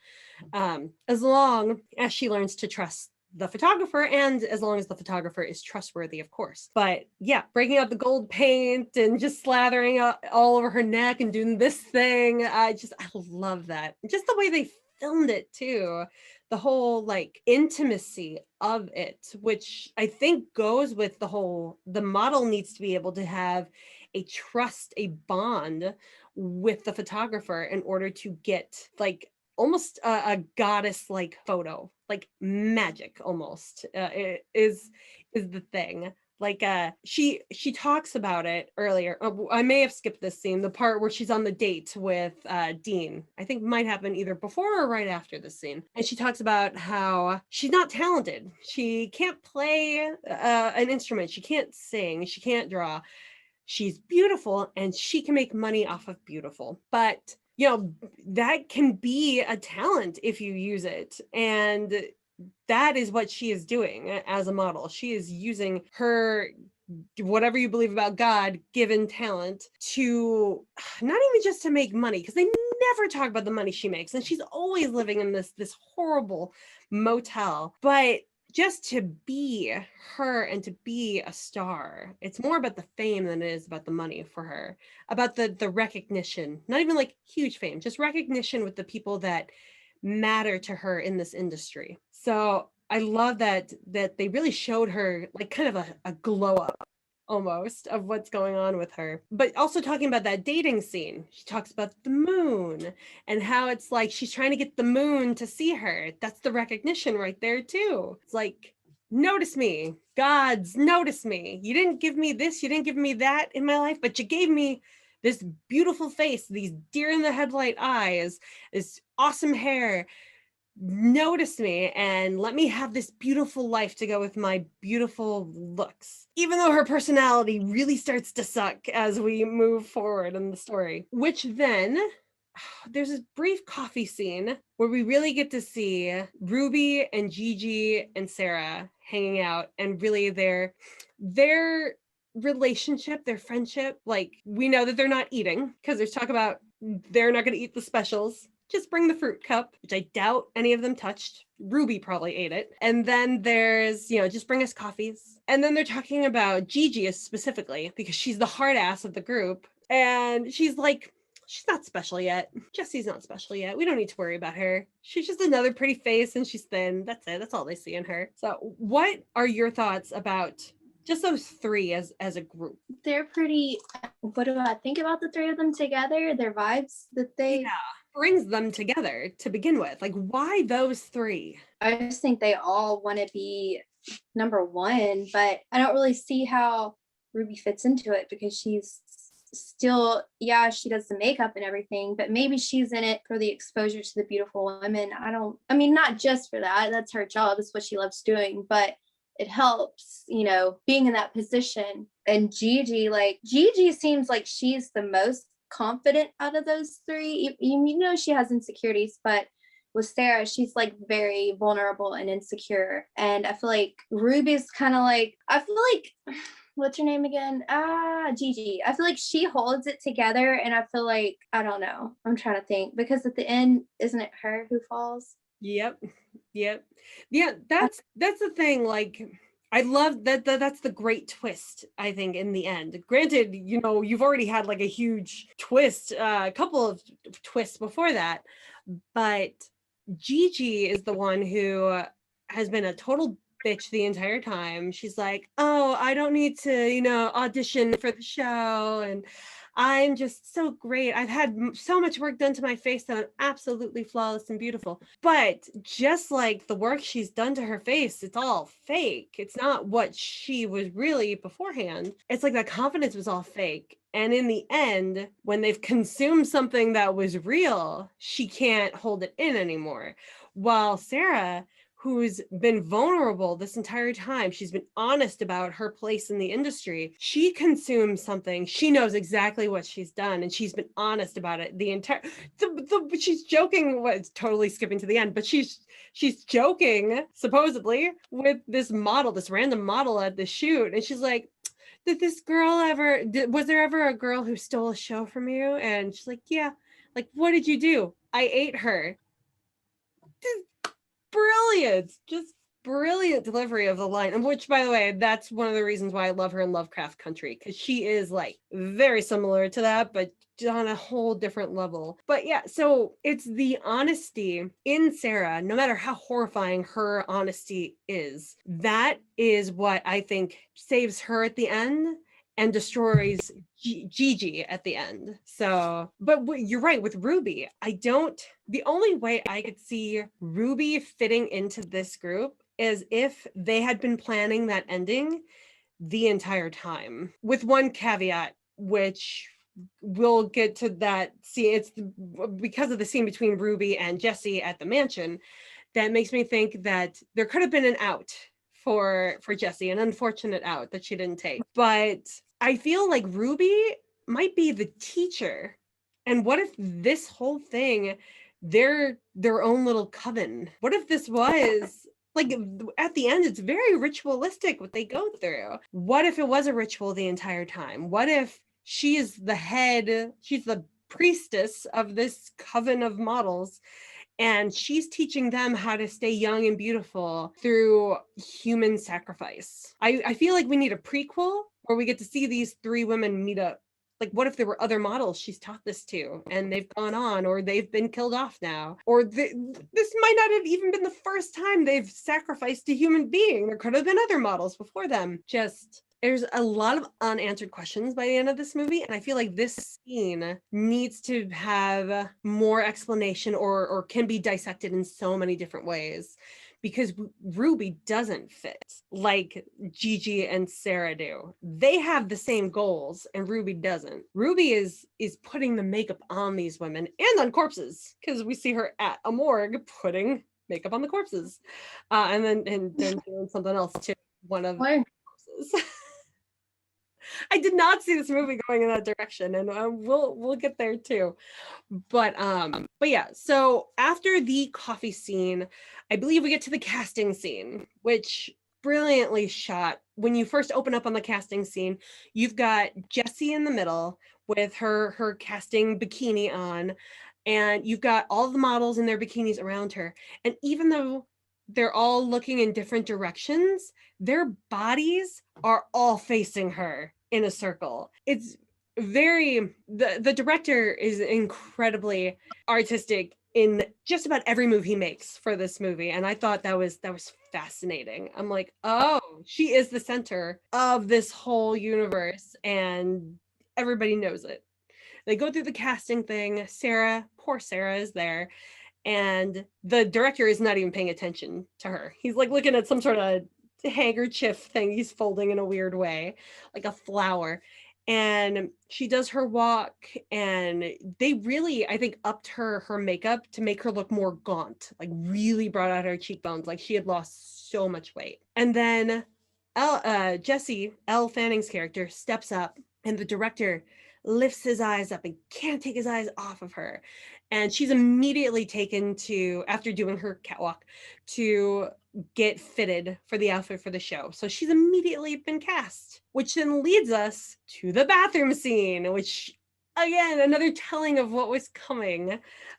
As long as she learns to trust the photographer, and as long as the photographer is trustworthy, of course. But yeah, breaking out the gold paint and just slathering all over her neck and doing this thing, I love that. Just the way they filmed it too, the whole like intimacy of it, which I think goes with the model needs to be able to have a bond with the photographer in order to get like almost a goddess like photo, like magic almost. It is the thing. Like she talks about it earlier. I may have skipped this scene, the part where she's on the date with Dean. I think might happen either before or right after this scene. And she talks about how she's not talented. She can't play an instrument. She can't sing. She can't draw. She's beautiful and she can make money off of beautiful. But that can be a talent if you use it. And that is what she is doing as a model. She is using her, whatever you believe about God, given talent to not even just to make money, because they never talk about the money she makes. And she's always living in this horrible motel. But just to be her and to be a star, it's more about the fame than it is about the money for her, about the recognition, not even like huge fame, just recognition with the people that matter to her in this industry. So I love that they really showed her like kind of a glow up almost of what's going on with her. But also talking about that dating scene, she talks about the moon and how it's like she's trying to get the moon to see her. That's the recognition right there too. It's like, notice me, gods, notice me. You didn't give me this, you didn't give me that in my life, but you gave me this beautiful face, these deer in the headlight eyes, this awesome hair. Notice me and let me have this beautiful life to go with my beautiful looks. Even though her personality really starts to suck as we move forward in the story, which then there's this brief coffee scene where we really get to see Ruby and Gigi and Sarah hanging out, and really their relationship, their friendship. Like, we know that they're not eating because there's talk about they're not going to eat the specials. Just bring the fruit cup, which I doubt any of them touched. Ruby probably ate it. And then there's, just bring us coffees. And then they're talking about Gigi specifically because she's the hard ass of the group. And she's like, she's not special yet. Jessie's not special yet. We don't need to worry about her. She's just another pretty face and she's thin. That's it. That's all they see in her. So what are your thoughts about just those three as a group? They're pretty, what do I think about the three of them together? Their vibes that they brings them together to begin with. Like, why those three? I just think they all want to be number one, but I don't really see how Ruby fits into it because she's still, she does the makeup and everything, but maybe she's in it for the exposure to the beautiful women. Not just for that. That's her job. It's what she loves doing, but it helps, being in that position. And Gigi seems like she's the most confident out of those three. She has insecurities, but with Sarah, she's like very vulnerable and insecure. And I feel like Ruby's kind of like, what's her name again? Gigi. I feel like she holds it together, and I feel like, I don't know. I'm trying to think, because at the end, isn't it her who falls? Yep. Yeah, that's the thing. Like, I love that's the great twist, I think, in the end. Granted, you've already had like a huge twist, a couple of twists before that, but Gigi is the one who has been a total bitch the entire time. She's like, oh, I don't need to, audition for the show, and I'm just so great. I've had so much work done to my face that I'm absolutely flawless and beautiful. But just like the work she's done to her face, it's all fake. It's not what she was really beforehand. It's like that confidence was all fake. And in the end, when they've consumed something that was real, she can't hold it in anymore. While Sarah, who's been vulnerable this entire time, she's been honest about her place in the industry. She consumes something. She knows exactly what she's done, and she's been honest about it the entire. She's joking. It's totally skipping to the end, but she's joking supposedly with this random model at the shoot, and she's like, "Did this girl was there ever a girl who stole a show from you?" And she's like, "Yeah." Like, what did you do? I ate her. Brilliant, just brilliant delivery of the line. And which, by the way, that's one of the reasons why I love her in Lovecraft Country, because she is like very similar to that, but on a whole different level. But yeah, so it's the honesty in Sarah, no matter how horrifying her honesty is, that is what I think saves her at the end and destroys Gigi at the end. So, but you're right with Ruby. The only way I could see Ruby fitting into this group is if they had been planning that ending the entire time, with one caveat, which we'll get to that scene. It's because of the scene between Ruby and Jessie at the mansion that makes me think that there could have been an out for Jessie, an unfortunate out that she didn't take. But I feel like Ruby might be the teacher. And what if this whole thing, they're their own little coven? What if this was like, at the end, it's very ritualistic what they go through. What if it was a ritual the entire time? What if she is the head, she's the priestess of this coven of models, and she's teaching them how to stay young and beautiful through human sacrifice? I feel like we need a prequel where we get to see these three women meet up. Like, what if there were other models she's taught this to, and they've gone on, or they've been killed off now, or this might not have even been the first time they've sacrificed a human being. There could have been other models before them. Just there's a lot of unanswered questions by the end of this movie, and I feel like this scene needs to have more explanation or can be dissected in so many different ways, because Ruby doesn't fit like Gigi and Sarah do. They have the same goals and Ruby doesn't. Ruby is putting the makeup on these women and on corpses, because we see her at a morgue putting makeup on the corpses, and then doing something else too. One of the corpses. I did not see this movie going in that direction, and we'll get there too. But yeah, so after the coffee scene, I believe we get to the casting scene, which brilliantly shot. When you first open up on the casting scene, you've got Jessie in the middle with her casting bikini on, and you've got all the models in their bikinis around her. And even though they're all looking in different directions, their bodies are all facing her in a circle. It's very, the director is incredibly artistic in just about every move he makes for this movie, and I thought that was fascinating. I'm like, oh, she is the center of this whole universe, and everybody knows it. They go through the casting thing. Poor Sarah is there, and the director is not even paying attention to her. He's like looking at some sort of handkerchief thing he's folding in a weird way, like a flower. And she does her walk, and they really, I think, upped her makeup to make her look more gaunt, like really brought out her cheekbones, like she had lost so much weight. And then Jessie, Elle Fanning's character, steps up, and the director lifts his eyes up and can't take his eyes off of her. And she's immediately taken to, after doing her catwalk, to get fitted for the outfit for the show. So she's immediately been cast, which then leads us to the bathroom scene, which, again, another telling of what was coming.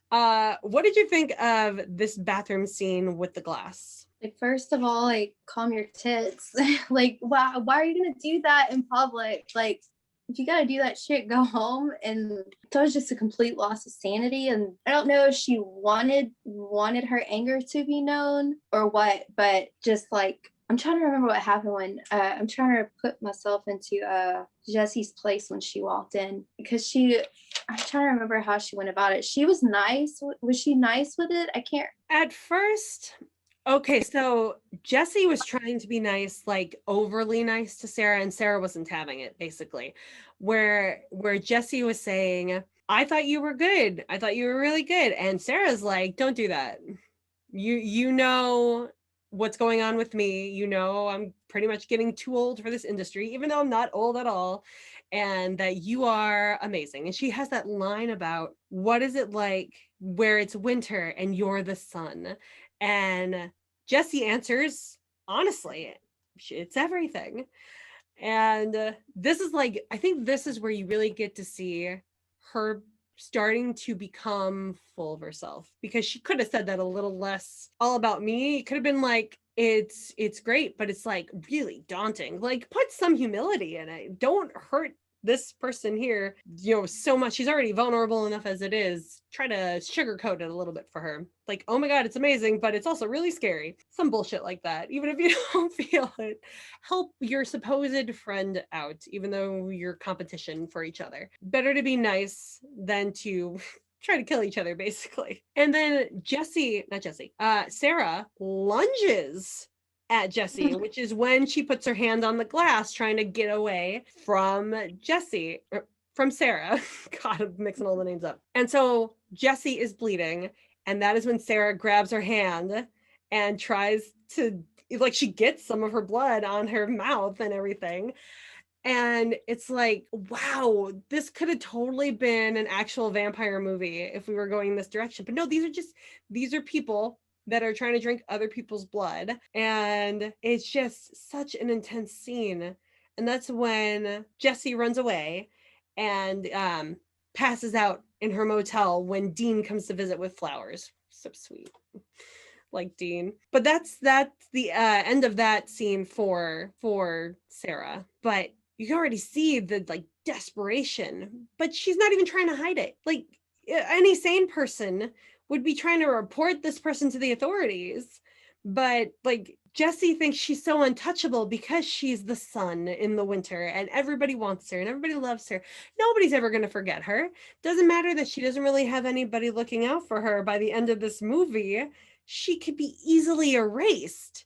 What did you think of this bathroom scene with the glass? Like, first of all, like, calm your tits. Like, why are you gonna do that in public? Like, if you gotta do that shit, go home. And that was just a complete loss of sanity. And I don't know if she wanted her anger to be known or what, but just like, I'm trying to remember what happened when I'm trying to put myself into Jessie's place when she walked in, because I'm trying to remember how she went about it. She was nice. Was she nice with it? I can't. At first, okay, so Jessie was trying to be nice, like overly nice to Sarah, and Sarah wasn't having it, basically. Where Jessie was saying, I thought you were good. I thought you were really good. And Sarah's like, don't do that. You know what's going on with me. You know, I'm pretty much getting too old for this industry, even though I'm not old at all. And that you are amazing. And she has that line about, what is it like where it's winter and you're the sun? And Jessie answers, honestly, it's everything. And this is like, I think this is where you really get to see her starting to become full of herself, because she could have said that a little less all about me. It could have been like, it's great, but it's like really daunting. Like, put some humility in it. Don't hurt this person here, you know, so much. She's already vulnerable enough as it is. Try to sugarcoat it a little bit for her. Like, oh my God, it's amazing, but it's also really scary. Some bullshit like that. Even if you don't feel it, help your supposed friend out, even though you're competition for each other. Better to be nice than to try to kill each other, basically. And then Sarah lunges at Jessie, which is when she puts her hand on the glass trying to get away from from Sarah. God, I'm mixing all the names up. And so Jessie is bleeding, and that is when Sarah grabs her hand and tries to, like, she gets some of her blood on her mouth and everything. And it's like, wow, this could have totally been an actual vampire movie if we were going this direction. But no, these are people that are trying to drink other people's blood. And it's just such an intense scene. And that's when Jessie runs away and passes out in her motel when Dean comes to visit with flowers. So sweet. Like Dean. But that's the end of that scene for Sarah. But you can already see the like desperation, but she's not even trying to hide it. Like, any sane person would be trying to report this person to the authorities, but like Jessie thinks she's so untouchable because she's the sun in the winter and everybody wants her and everybody loves her. Nobody's ever going to forget her. Doesn't matter that she doesn't really have anybody looking out for her by the end of this movie. She could be easily erased.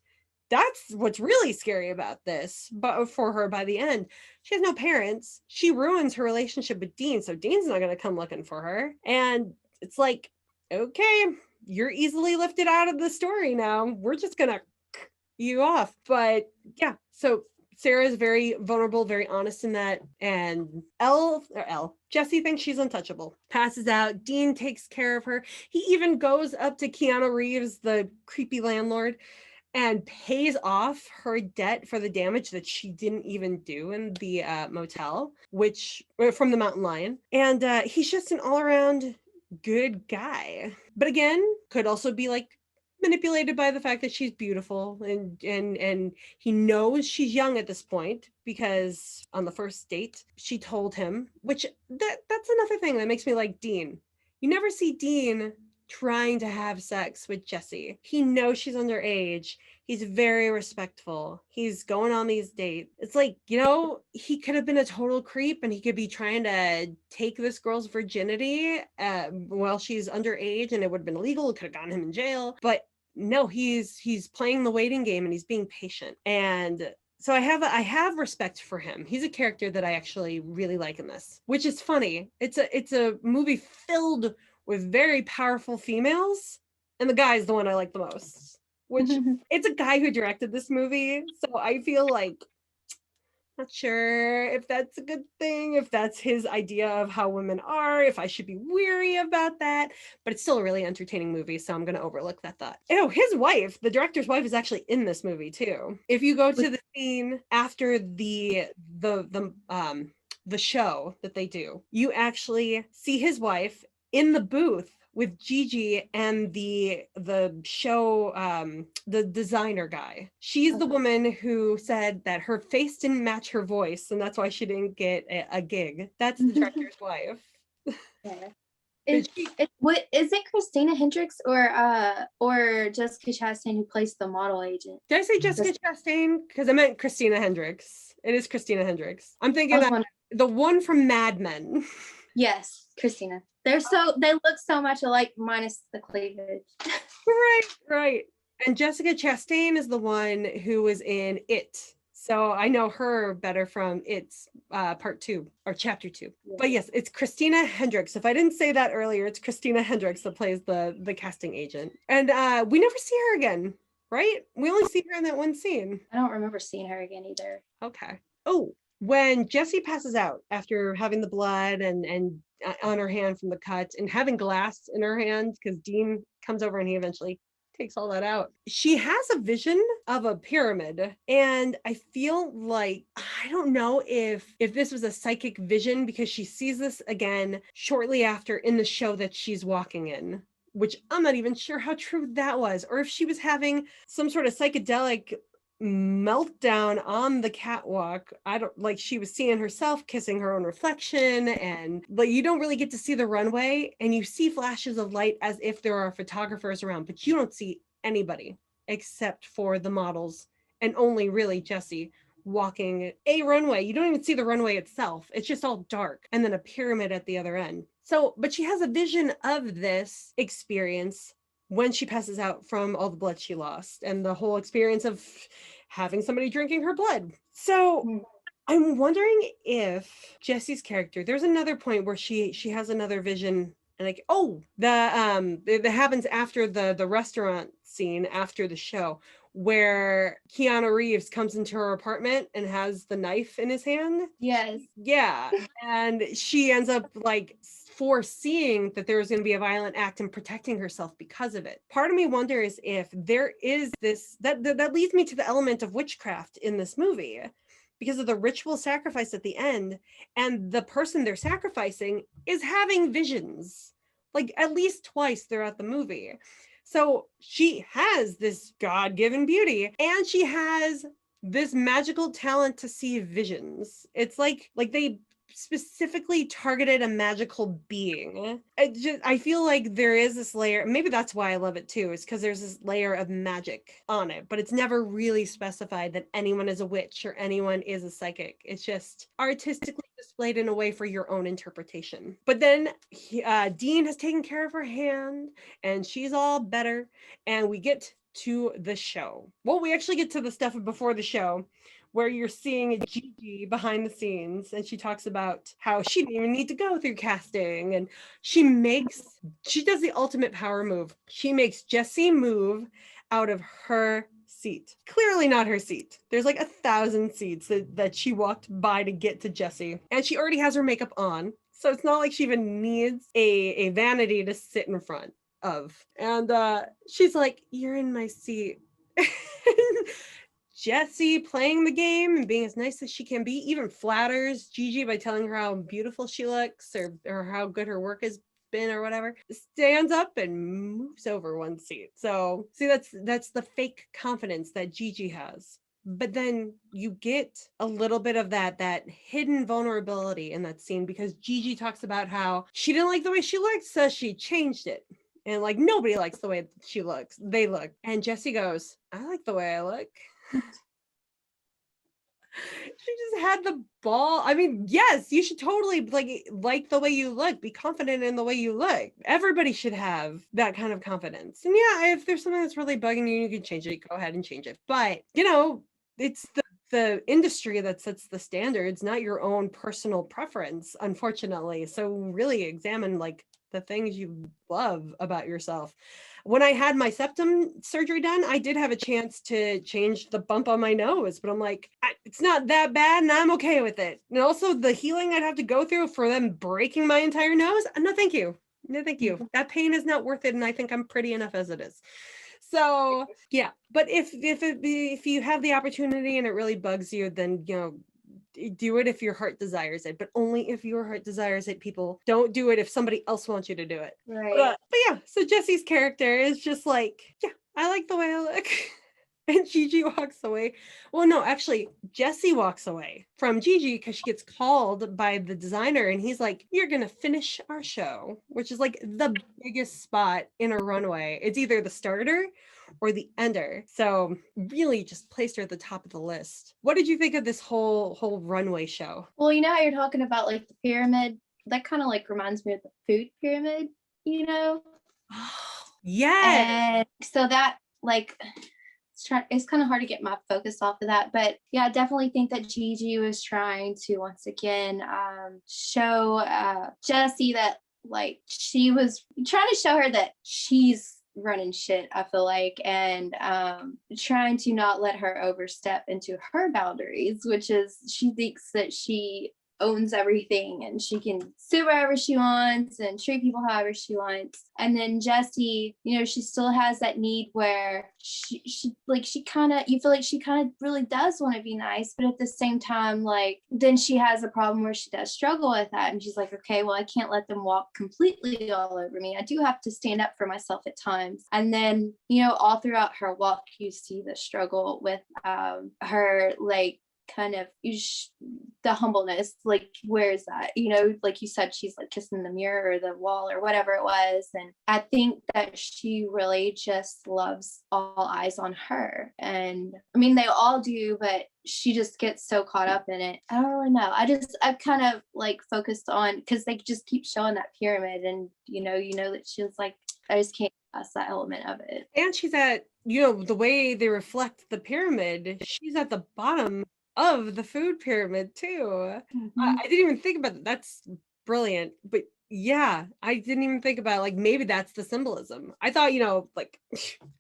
That's what's really scary about this. But for her by the end, she has no parents. She ruins her relationship with Dean. So Dean's not going to come looking for her. And it's like, okay, you're easily lifted out of the story now. We're just going to you off. But yeah, so Sarah is very vulnerable, very honest in that. And Jessie thinks she's untouchable, passes out. Dean takes care of her. He even goes up to Keanu Reeves, the creepy landlord, and pays off her debt for the damage that she didn't even do in the motel, which from the Mountain Lion. And he's just an all-around good guy. But again, could also be like manipulated by the fact that she's beautiful, and he knows she's young at this point because on the first date she told him, which that's another thing that makes me like Dean. You never see Dean trying to have sex with Jessie. He knows she's underage. He's very respectful. He's going on these dates. It's like, he could have been a total creep and he could be trying to take this girl's virginity while she's underage, and it would have been illegal. It could have gotten him in jail. But no, he's playing the waiting game and he's being patient. And so I have respect for him. He's a character that I actually really like in this, which is funny. It's a movie filled with very powerful females, and the guy's the one I like the most, which it's a guy who directed this movie. So I feel like, not sure if that's a good thing, if that's his idea of how women are, if I should be weary about that, but it's still a really entertaining movie, so I'm going to overlook that thought. Oh, his wife, the director's wife, is actually in this movie too. If you go to the scene after the show that they do, you actually see his wife in the booth with Gigi and the show, the designer guy. She's the woman who said that her face didn't match her voice, and that's why she didn't get a gig. That's the director's wife. Yeah. Is it Christina Hendricks or Jessica Chastain who plays the model agent? Did I say Jessica Chastain? Because I meant Christina Hendricks. It is Christina Hendricks. I'm thinking the one from Mad Men. Yes, Christina. They look so much alike minus the cleavage. Right. And Jessica Chastain is the one who was in It. So I know her better from It's part 2 or chapter 2. Yeah. But yes, it's Christina Hendricks. If I didn't say that earlier, it's Christina Hendricks that plays the casting agent. And we never see her again, right? We only see her in that one scene. I don't remember seeing her again either. Okay. Oh, when Jessie passes out after having the blood and on her hand from the cut and having glass in her hand, because Dean comes over and he eventually takes all that out. She has a vision of a pyramid, and I feel like, I don't know if this was a psychic vision, because she sees this again shortly after in the show that she's walking in, which I'm not even sure how true that was, or if she was having some sort of psychedelic meltdown on the catwalk. She was seeing herself kissing her own reflection, and you don't really get to see the runway, and you see flashes of light as if there are photographers around, but you don't see anybody except for the models and only really Jessie walking a runway. You don't even see the runway itself. It's just all dark, and then a pyramid at the other end. So, but she has a vision of this experience when she passes out from all the blood she lost and the whole experience of having somebody drinking her blood. So I'm wondering if Jessie's character, there's another point where she has another vision, and it happens after the restaurant scene after the show, where Keanu Reeves comes into her apartment and has the knife in his hand. Yes. Yeah. And she ends up foreseeing that there was going to be a violent act and protecting herself because of it. Part of me wonders if there is this, that leads me to the element of witchcraft in this movie, because of the ritual sacrifice at the end, and the person they're sacrificing is having visions, at least twice throughout the movie. So she has this God-given beauty, and she has this magical talent to see visions. It's like they specifically targeted a magical being. I feel like there is this layer, maybe that's why I love it too, is because there's this layer of magic on it, but it's never really specified that anyone is a witch or anyone is a psychic. It's just artistically displayed in a way for your own interpretation. But then Dean has taken care of her hand and she's all better, and we get to the show. Well, we actually get to the stuff before the show, where you're seeing Gigi behind the scenes, and she talks about how she didn't even need to go through casting, and she does the ultimate power move. She makes Jessie move out of her seat. Clearly not her seat. There's like 1,000 seats that she walked by to get to Jessie, and she already has her makeup on, so it's not like she even needs a vanity to sit in front of. And she's like, "You're in my seat." Jessie, playing the game and being as nice as she can be, even flatters Gigi by telling her how beautiful she looks or how good her work has been or whatever, stands up and moves over one seat. So see, that's the fake confidence that Gigi has. But then you get a little bit of that hidden vulnerability in that scene, because Gigi talks about how she didn't like the way she looked, so she changed it. And like, nobody likes the way they look. And Jessie goes, "I like the way I look." She just had the ball. I mean, yes, you should totally like the way you look, be confident in the way you look. Everybody should have that kind of confidence. And yeah, if there's something that's really bugging you, you can change it. Go ahead and change it. But it's the industry that sets the standards, not your own personal preference, unfortunately. So really examine like the things you love about yourself. When I had my septum surgery done, I did have a chance to change the bump on my nose, but I'm like, it's not that bad and I'm okay with it. And also the healing I'd have to go through for them breaking my entire nose, no thank you. No thank you. That pain is not worth it, and I think I'm pretty enough as it is. So yeah, but if you have the opportunity and it really bugs you, then do it if your heart desires it, but only if your heart desires it. People, don't do it if somebody else wants you to do it. Right. But yeah, so Jessie's character is just like, yeah, I like the way I look. And Gigi walks away. Well, no, actually, Jessie walks away from Gigi because she gets called by the designer, and he's like, "You're gonna finish our show," which is like the biggest spot in a runway. It's either the starter or the ender. So really just placed her at the top of the list. What did you think of this whole runway show? Well, you know how you're talking about like the pyramid? That kind of like reminds me of the food pyramid, you know? Yes. And so that like it's kind of hard to get my focus off of that, but yeah, I definitely think that Gigi was trying to once again show Jessie that like she was trying to show her that she's running shit, I feel like, and trying to not let her overstep into her boundaries, which is she thinks that she owns everything and she can sue wherever she wants and treat people however she wants. And then Jessie, she still has that need where she kind of, you feel like she kind of really does want to be nice, but at the same time, like, then she has a problem where she does struggle with that, and she's like, okay, well, I can't let them walk completely all over me. I do have to stand up for myself at times. And then all throughout her walk, you see the struggle with her, like, kind of the humbleness, like, where is that, like you said, she's like kissing the mirror or the wall or whatever it was. And I think that she really just loves all eyes on her, and I mean they all do, but she just gets so caught up in it. I don't really know, I've kind of like focused on, because they just keep showing that pyramid, and that she was like, I just can't pass that element of it. And she's at, the way they reflect the pyramid, she's at the bottom of the food pyramid too. Mm-hmm. I didn't even think about that. That's brilliant. But yeah, I didn't even think about like maybe that's the symbolism. I thought, like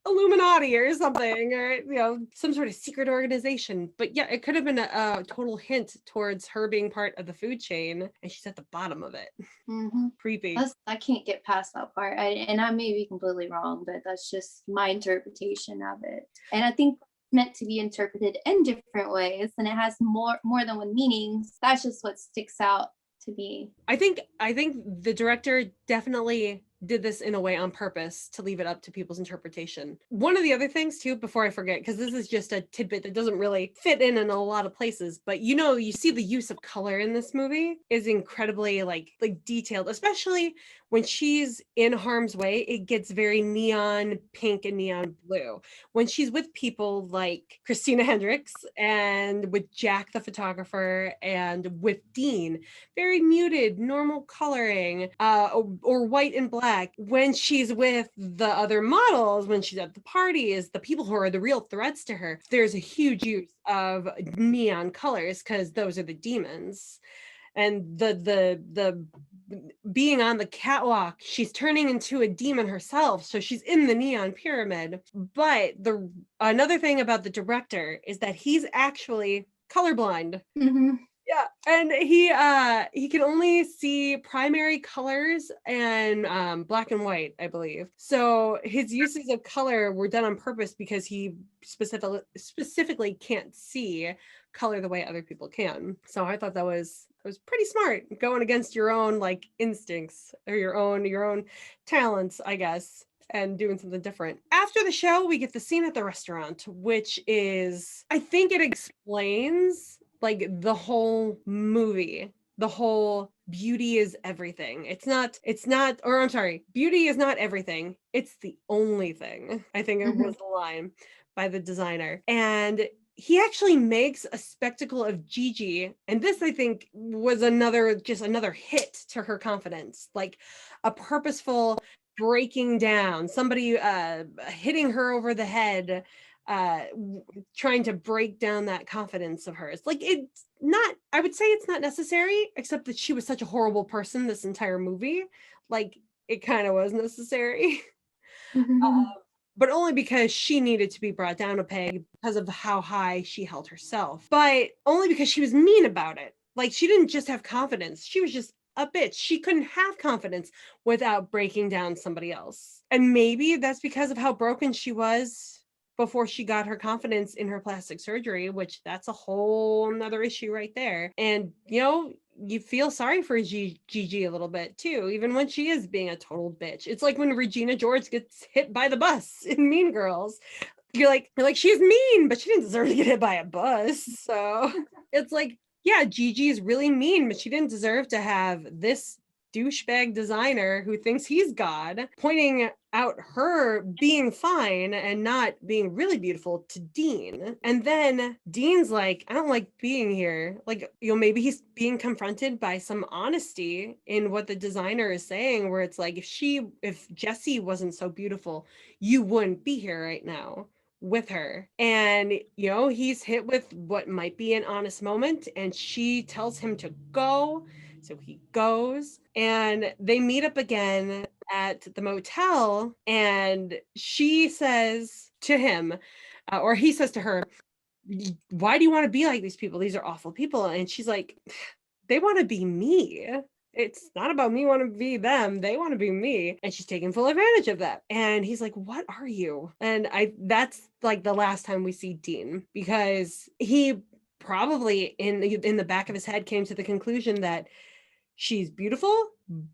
Illuminati or something, or some sort of secret organization. But yeah, it could have been a total hint towards her being part of the food chain, and she's at the bottom of it. Mm-hmm. Creepy. I can't get past that part. And I may be completely wrong, but that's just my interpretation of it. And I think meant to be interpreted in different ways, and it has more than one meanings. That's just what sticks out to me. I think the director definitely did this in a way on purpose to leave it up to people's interpretation. One of the other things too, before I forget, because this is just a tidbit that doesn't really fit in a lot of places, but you see the use of color in this movie is incredibly like detailed, especially when she's in harm's way. It gets very neon pink and neon blue. When she's with people like Christina Hendricks and with Jack the photographer and with Dean, very muted, normal coloring, or white and black. When she's with the other models, when she's at the parties, the people who are the real threats to her, there's a huge use of neon colors because those are the demons. And the being on the catwalk, she's turning into a demon herself, so she's in the neon pyramid. But another thing about the director is that he's actually colorblind. Mm-hmm. Yeah, and he can only see primary colors and black and white, I believe. So his uses of color were done on purpose because he specifically can't see color the way other people can. So I thought that was pretty smart, going against your own like instincts or your own talents, I guess, and doing something different. After the show, we get the scene at the restaurant, which is, I think it explains like the whole movie, the whole beauty is everything. Or I'm sorry, beauty is not everything. It's the only thing. I think it was the line by the designer. And he actually makes a spectacle of Gigi. And this, I think, was another hit to her confidence, like a purposeful breaking down, somebody hitting her over the head, trying to break down that confidence of hers. Like, I would say it's not necessary, except that she was such a horrible person this entire movie. Like, it kind of was necessary. But only because she needed to be brought down a peg because of how high she held herself. But only because she was mean about it. Like, she didn't just have confidence. She was just a bitch. She couldn't have confidence without breaking down somebody else. And maybe that's because of how broken she was before she got her confidence in her plastic surgery, which that's a whole nother issue right there. And, you feel sorry for Gigi a little bit too, even when she is being a total bitch. It's like when Regina George gets hit by the bus in Mean Girls. You're like, she's mean, but she didn't deserve to get hit by a bus. So it's like, yeah, Gigi is really mean, but she didn't deserve to have this douchebag designer who thinks he's God pointing out her being fine and not being really beautiful to Dean. And then Dean's like, I don't like being here. Like, maybe he's being confronted by some honesty in what the designer is saying, where it's like, if Jessie wasn't so beautiful, you wouldn't be here right now with her. And he's hit with what might be an honest moment, and she tells him to go. So he goes, and they meet up again at the motel, and she says to him, or he says to her, why do you want to be like these people? These are awful people. And she's like, they want to be me. It's not about me wanting to be them. They want to be me. And she's taking full advantage of that. And he's like, what are you? And that's like the last time we see Dean, because he probably in the back of his head came to the conclusion that she's beautiful,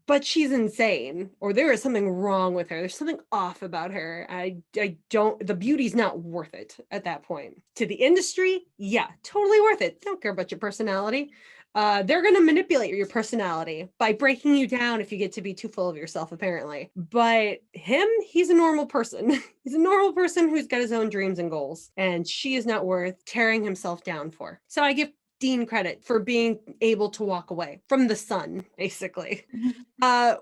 but she's insane, or there is something wrong with her. There's something off about her. The beauty's not worth it at that point. To the industry, yeah, totally worth it. Don't care about your personality. They're going to manipulate your personality by breaking you down if you get to be too full of yourself, apparently. But he's a normal person. He's a normal person who's got his own dreams and goals, and she is not worth tearing himself down for. So I give Dean credit for being able to walk away from the sun, basically.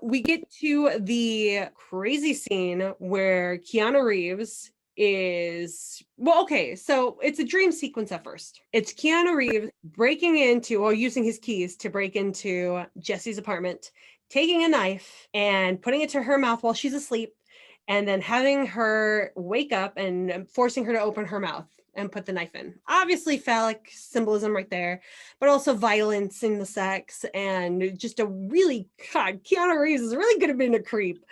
We get to the crazy scene where Keanu Reeves so it's a dream sequence at first. It's Keanu Reeves using his keys to break into Jessie's apartment, taking a knife and putting it to her mouth while she's asleep, and then having her wake up and forcing her to open her mouth and put the knife in. Obviously phallic symbolism right there, but also violence in the sex, and just Keanu Reeves is really good at being a creep.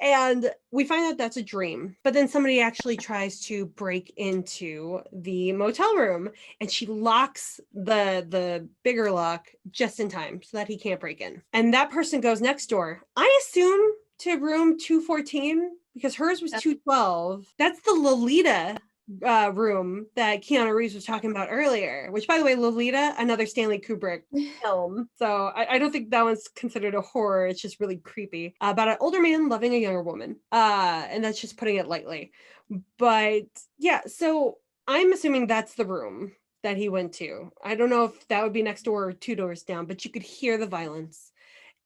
And we find out that's a dream, but then somebody actually tries to break into the motel room, and she locks the bigger lock just in time so that he can't break in. And that person goes next door, I assume, to room 214, because hers was 212. That's the Lolita room that Keanu Reeves was talking about earlier, which, by the way, Lolita, another Stanley Kubrick film. So I don't think that one's considered a horror. It's just really creepy about an older man loving a younger woman. And that's just putting it lightly. But yeah, so I'm assuming that's the room that he went to. I don't know if that would be next door or 2 doors down, but you could hear the violence.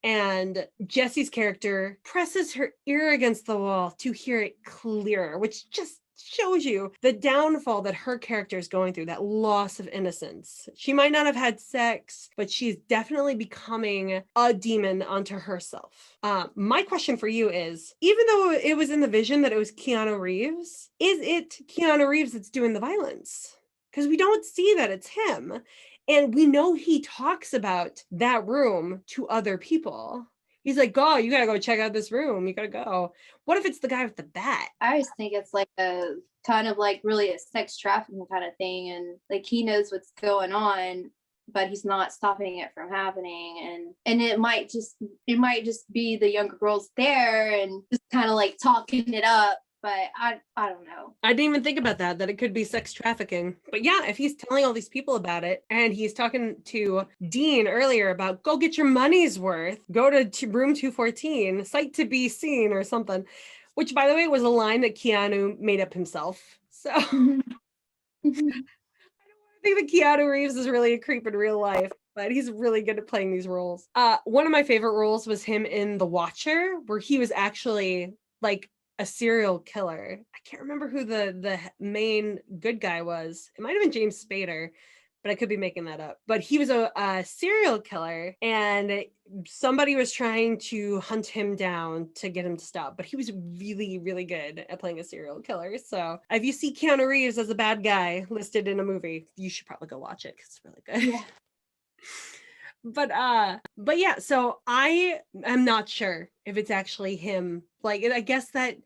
And Jessie's character presses her ear against the wall to hear it clearer, which just shows you the downfall that her character is going through, that loss of innocence. She might not have had sex, but she's definitely becoming a demon unto herself. My question for you is, even though it was in the vision that it was Keanu Reeves, is it Keanu Reeves that's doing the violence? Because we don't see that it's him. And we know he talks about that room to other people. He's like, "Oh, you gotta go check out this room. You gotta go." What if it's the guy with the bat? I always think it's like a kind of like really a sex trafficking kind of thing, and like he knows what's going on, but he's not stopping it from happening. And it might just be the younger girls there and just kind of like talking it up. But I don't know. I didn't even think about that it could be sex trafficking. But yeah, if he's telling all these people about it, and he's talking to Dean earlier about go get your money's worth, go to room 214, sight to be seen or something, which, by the way, was a line that Keanu made up himself. So I don't think that Keanu Reeves is really a creep in real life, but he's really good at playing these roles. One of my favorite roles was him in The Watcher, where he was actually like a serial killer. I can't remember who the main good guy was. It might have been James Spader, but I could be making that up. But he was a serial killer, and somebody was trying to hunt him down to get him to stop. But he was really, really good at playing a serial killer. So if you see Keanu Reeves as a bad guy listed in a movie, you should probably go watch it because it's really good. Yeah. But yeah, so I am not sure if it's actually him. Like, I guess that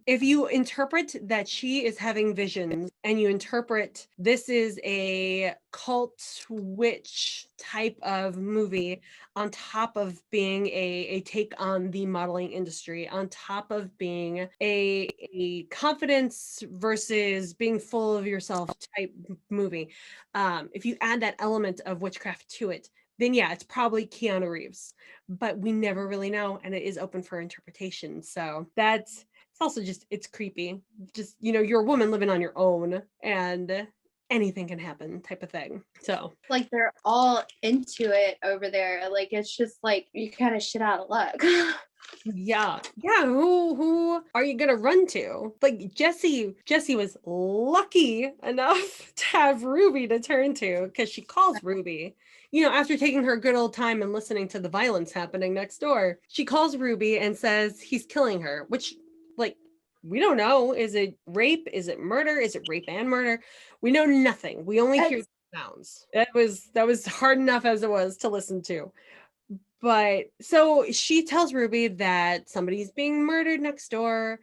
if you interpret that she is having visions, and you interpret this is a cult witch type of movie, on top of being a take on the modeling industry, on top of being a confidence versus being full of yourself type movie, if you add that element of witchcraft to it, then yeah, it's probably Keanu Reeves, but we never really know, and it is open for interpretation. So it's also just, it's creepy. Just, you're a woman living on your own, and anything can happen type of thing. So like they're all into it over there. Like it's just like you kind of shit out of luck. yeah, who are you gonna run to? Like Jessie was lucky enough to have Ruby to turn to, because she calls Ruby, after taking her good old time and listening to the violence happening next door. She calls Ruby and says he's killing her, which, like, we don't know. Is it rape? Is it murder? Is it rape and murder? We know nothing. We only hear sounds. That was hard enough as it was to listen to. But so she tells Ruby that somebody's being murdered next door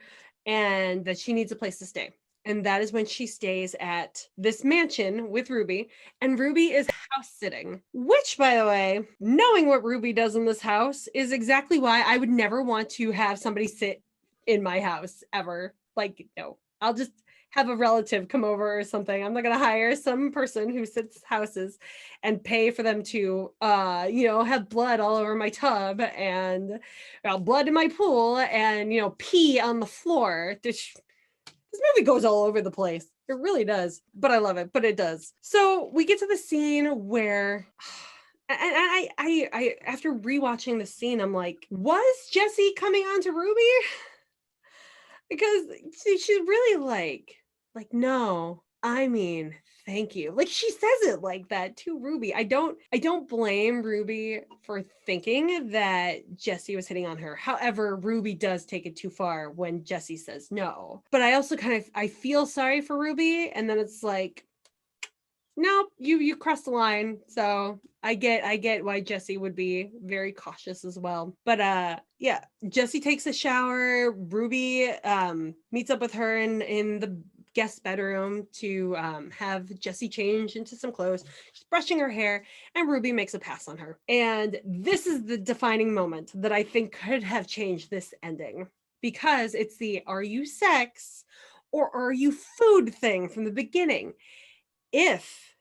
and that she needs a place to stay. And that is when she stays at this mansion with Ruby. And Ruby is house sitting, which, by the way, knowing what Ruby does in this house is exactly why I would never want to have somebody sit in my house ever. Like, no, I'll just have a relative come over or something. I'm not going to hire some person who sits houses and pay for them to, have blood all over my tub and blood in my pool and, pee on the floor. This movie goes all over the place. It really does. But I love it. But it does. So we get to the scene where, and I after rewatching the scene, I'm like, was Jessie coming on to Ruby? Because she's really like, no, I mean, thank you. Like, she says it like that to Ruby. I don't blame Ruby for thinking that Jessie was hitting on her. However, Ruby does take it too far when Jessie says no. But I also I feel sorry for Ruby. And then it's like, no, you crossed the line. So I get why Jessie would be very cautious as well. But yeah, Jessie takes a shower. Ruby meets up with her in the guest bedroom to have Jessie change into some clothes. She's brushing her hair, and Ruby makes a pass on her. And this is the defining moment that I think could have changed this ending, because it's the "are you sex or are you food" thing from the beginning. If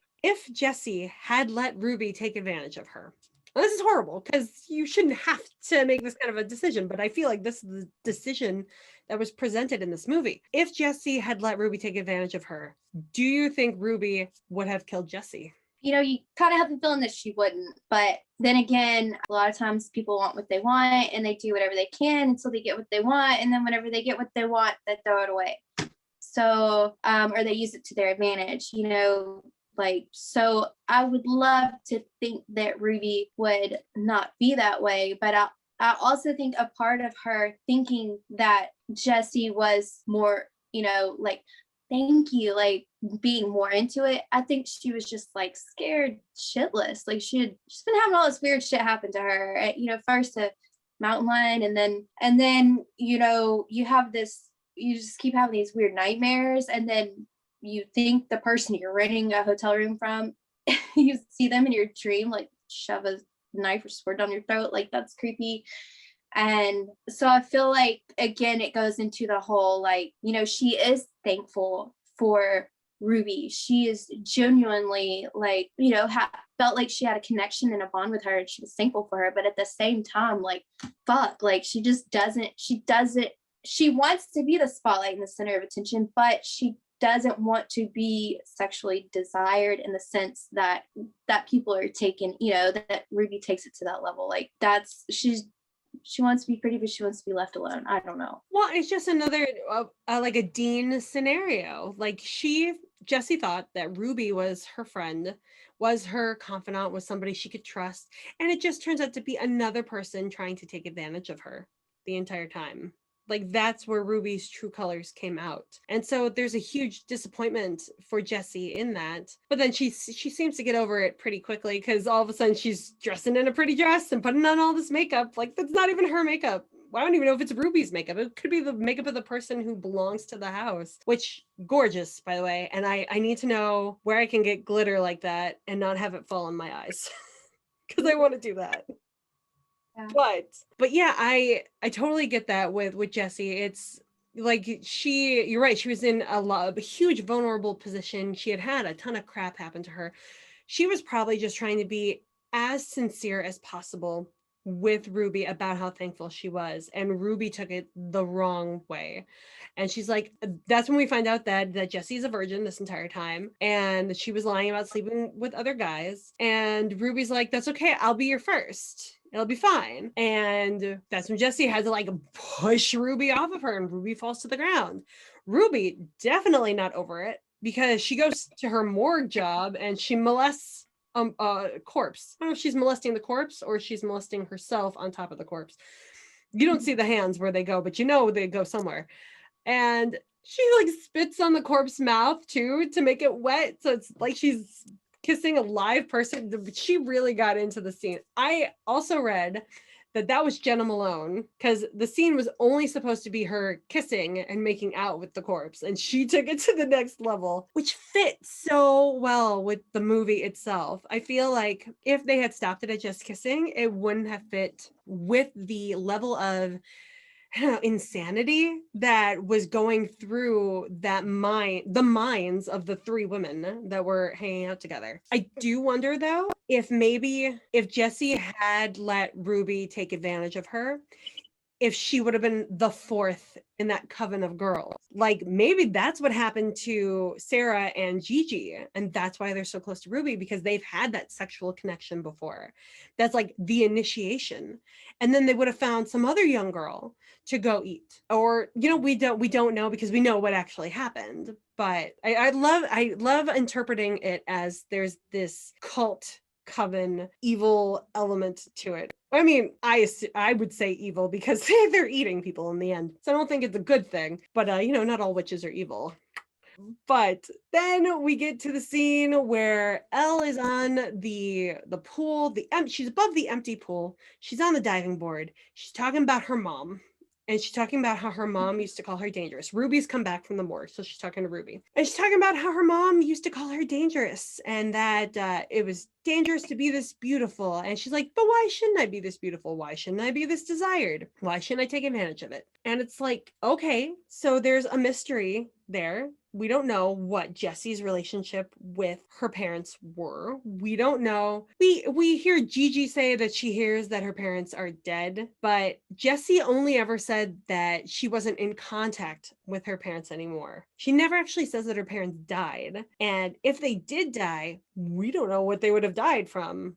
Jessie had let Ruby take advantage of her. Now, this is horrible because you shouldn't have to make this kind of a decision, but I feel like this is the decision that was presented in this movie. If Jessie had let Ruby take advantage of her, do you think Ruby would have killed Jessie? You know, you kind of have the feeling that she wouldn't. But then again, a lot of times people want what they want and they do whatever they can until they get what they want. And then whenever they get what they want, they throw it away. So, or they use it to their advantage, you know, like, so I would love to think that Ruby would not be that way, but I also think a part of her thinking that Jessie was more, you know, like, thank you, like being more into it. I think she was just like scared shitless. Like she's been having all this weird shit happen to her, you know, first a mountain lion, and then, you know, you just keep having these weird nightmares, and then you think the person you're renting a hotel room from, you see them in your dream, like shove a knife or sword down your throat. Like that's creepy. And so I feel like, again, it goes into the whole, like, you know, she is thankful for Ruby. She is genuinely, like, you know, felt like she had a connection and a bond with her, and she was thankful for her. But at the same time, like, fuck, like she wants to be the spotlight and the center of attention, but she doesn't want to be sexually desired in the sense that people are taking, you know, that Ruby takes it to that level. Like she wants to be pretty, but she wants to be left alone. I don't know. Well, it's just another like a Dean scenario. Like Jessie thought that Ruby was her friend, was her confidant, was somebody she could trust, and it just turns out to be another person trying to take advantage of her the entire time. Like that's where Ruby's true colors came out. And so there's a huge disappointment for Jessie in that. But then she seems to get over it pretty quickly, because all of a sudden she's dressing in a pretty dress and putting on all this makeup. Like that's not even her makeup. I don't even know if it's Ruby's makeup. It could be the makeup of the person who belongs to the house, which gorgeous, by the way. And I need to know where I can get glitter like that and not have it fall on my eyes, because I want to do that. Yeah. But yeah, I totally get that with Jessie. It's like you're right, she was in a huge vulnerable position. She had a ton of crap happen to her. She was probably just trying to be as sincere as possible with Ruby about how thankful she was, and Ruby took it the wrong way. And she's like, that's when we find out that Jessie's a virgin this entire time, and she was lying about sleeping with other guys. And Ruby's like, that's okay, I'll be your first. It'll be fine. And that's when Jessie had to like push Ruby off of her, and Ruby falls to the ground. Ruby definitely not over it, because she goes to her morgue job and she molests a corpse. I don't know if she's molesting the corpse or she's molesting herself on top of the corpse. You don't see the hands where they go, but you know they go somewhere. And she like spits on the corpse mouth too to make it wet, so it's like she's kissing a live person. She really got into the scene. I also read that was Jenna Malone, because the scene was only supposed to be her kissing and making out with the corpse, and she took it to the next level, which fit so well with the movie itself. I feel like if they had stopped it at just kissing, it wouldn't have fit with the level of insanity that was going through the minds of the three women that were hanging out together. I do wonder though, if Jessie had let Ruby take advantage of her, if she would have been the fourth in that coven of girls. Like maybe that's what happened to Sarah and Gigi, and that's why they're so close to Ruby, because they've had that sexual connection before. That's like the initiation. And then they would have found some other young girl to go eat. Or, you know, we don't know, because we know what actually happened. But I love interpreting it as there's this cult coven evil element to it. I mean, I would say evil because they're eating people in the end, so I don't think it's a good thing. But you know, not all witches are evil. But then we get to the scene where Elle is on the pool, she's above the empty pool. She's on the diving board. She's talking about her mom. And she's talking about how her mom used to call her dangerous. Ruby's come back from the morgue, so she's talking to Ruby. And she's talking about how her mom used to call her dangerous and that it was dangerous to be this beautiful. And she's like, but why shouldn't I be this beautiful? Why shouldn't I be this desired? Why shouldn't I take advantage of it? And it's like, okay, so there's a mystery there. We don't know what Jessie's relationship with her parents were. We don't know. We hear Gigi say that she hears that her parents are dead, but Jessie only ever said that she wasn't in contact with her parents anymore. She never actually says that her parents died. And if they did die, we don't know what they would have died from.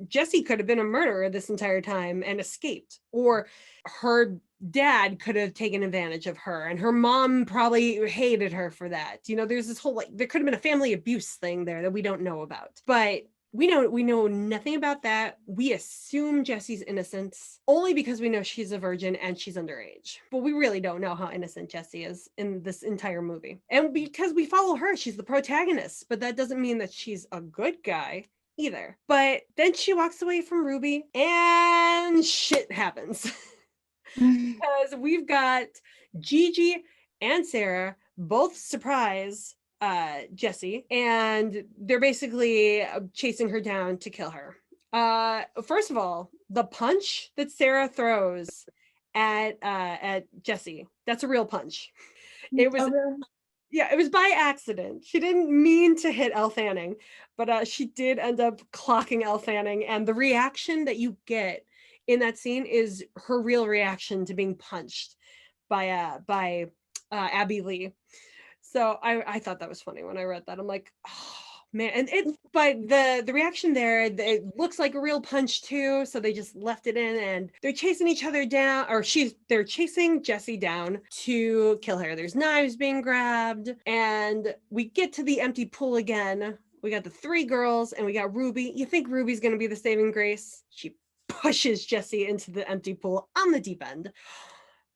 Jessie could have been a murderer this entire time and escaped, or her dad could have taken advantage of her and her mom probably hated her for that. There's this whole, like, there could have been a family abuse thing there that we don't know about, but we know nothing about that. We assume Jessie's innocence only because we know she's a virgin and she's underage, but we really don't know how innocent Jessie is in this entire movie. And because we follow her, she's the protagonist, but that doesn't mean that she's a good guy either. But then she walks away from Ruby and shit happens. Because we've got Gigi and Sarah both surprise Jessie, and they're basically chasing her down to kill her. First of all, the punch that Sarah throws at Jessie, that's a real punch. It was Yeah, it was by accident. She didn't mean to hit Elle Fanning, but she did end up clocking Elle Fanning, and the reaction that you get in that scene is her real reaction to being punched by Abby Lee. So I thought that was funny when I read that. I'm like, oh man, but the reaction there, it looks like a real punch too. So they just left it in, and they're chasing each other down, or they're chasing Jessie down to kill her. There's knives being grabbed, and we get to the empty pool again. We got the three girls, and we got Ruby. You think Ruby's gonna be the saving grace? She pushes Jessie into the empty pool on the deep end,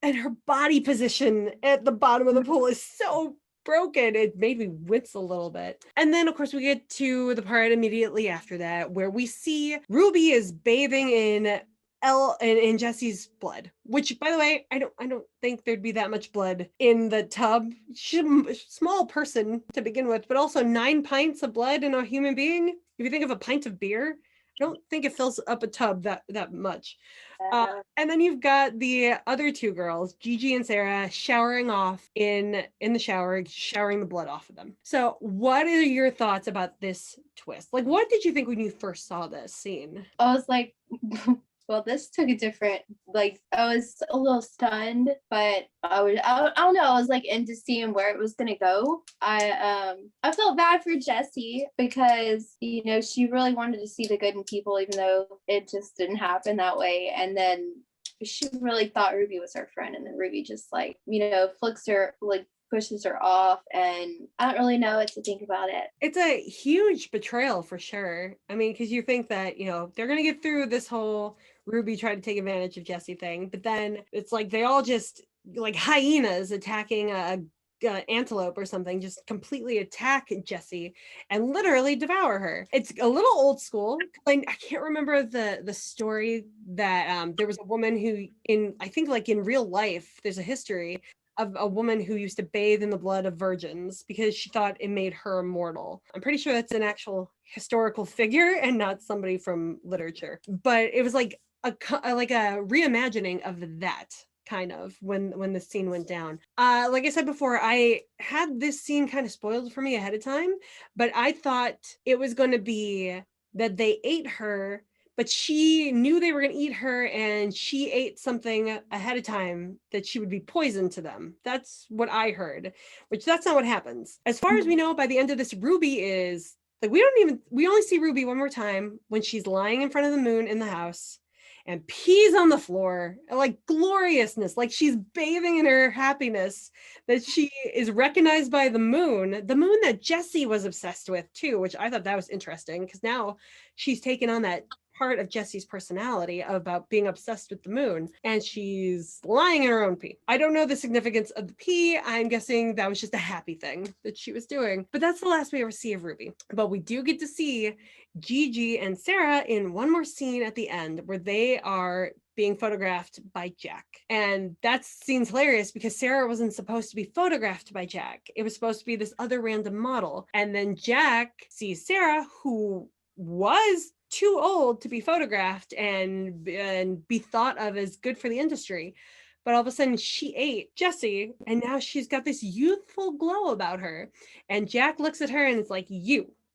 and her body position at the bottom of the pool is so broken. It made me wince a little bit. And then of course we get to the part immediately after that where we see Ruby is bathing in Jessie's blood, which, by the way, I don't think there'd be that much blood in the tub. She's a small person to begin with, but also 9 pints of blood in a human being. If you think of a pint of beer, I don't think it fills up a tub that much. And then you've got the other two girls, Gigi and Sarah, showering off in the shower, showering the blood off of them. So what are your thoughts about this twist? Like, what did you think when you first saw this scene? I was like, well, this took a different, like, I was a little stunned, but I don't know, I was like into seeing where it was gonna go. I felt bad for Jessie because, she really wanted to see the good in people, even though it just didn't happen that way. And then she really thought Ruby was her friend, and then Ruby just flicks her, like pushes her off, and I don't really know what to think about it. It's a huge betrayal for sure. I mean, because you think that, they're gonna get through this whole Ruby tried to take advantage of Jessie thing, but then it's like they all just, like hyenas attacking a antelope or something, just completely attack Jessie and literally devour her. It's a little old school. I can't remember the story that there was a woman who I think like in real life, there's a history of a woman who used to bathe in the blood of virgins because she thought it made her immortal. I'm pretty sure that's an actual historical figure and not somebody from literature. But it was like a reimagining of that kind of when the scene went down. Like I said before, I had this scene kind of spoiled for me ahead of time, but I thought it was going to be that they ate her, but she knew they were going to eat her, and she ate something ahead of time that she would be poison to them. That's what I heard, which that's not what happens. As far as we know, by the end of this, Ruby is like, we only see Ruby one more time when she's lying in front of the moon in the house and pees on the floor, like gloriousness, like she's bathing in her happiness that she is recognized by the moon that Jessie was obsessed with too, which I thought that was interesting because now she's taken on that part of Jessie's personality about being obsessed with the moon, and she's lying in her own pee. I don't know the significance of the pee. I'm guessing that was just a happy thing that she was doing, but that's the last we ever see of Ruby. But we do get to see Gigi and Sarah in one more scene at the end where they are being photographed by Jack. And that scene's hilarious because Sarah wasn't supposed to be photographed by Jack. It was supposed to be this other random model. And then Jack sees Sarah, who was too old to be photographed and be thought of as good for the industry. But all of a sudden she ate Jessie, and now she's got this youthful glow about her. And Jack looks at her and is like,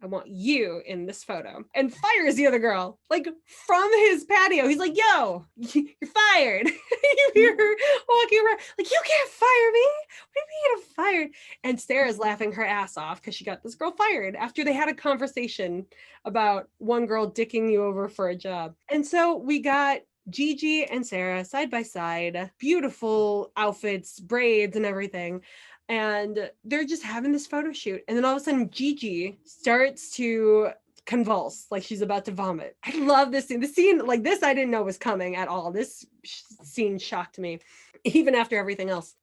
I want you in this photo, and fires the other girl, like from his patio. He's like, yo, you're fired. You hear her walking around, like, you can't fire me. What do you mean I'm fired? And Sarah's laughing her ass off because she got this girl fired after they had a conversation about one girl dicking you over for a job. And so we got Gigi and Sarah side by side, beautiful outfits, braids and everything. And they're just having this photo shoot. And then all of a sudden, Gigi starts to convulse like she's about to vomit. I love this scene. The scene like this, I didn't know was coming at all. This scene shocked me, even after everything else.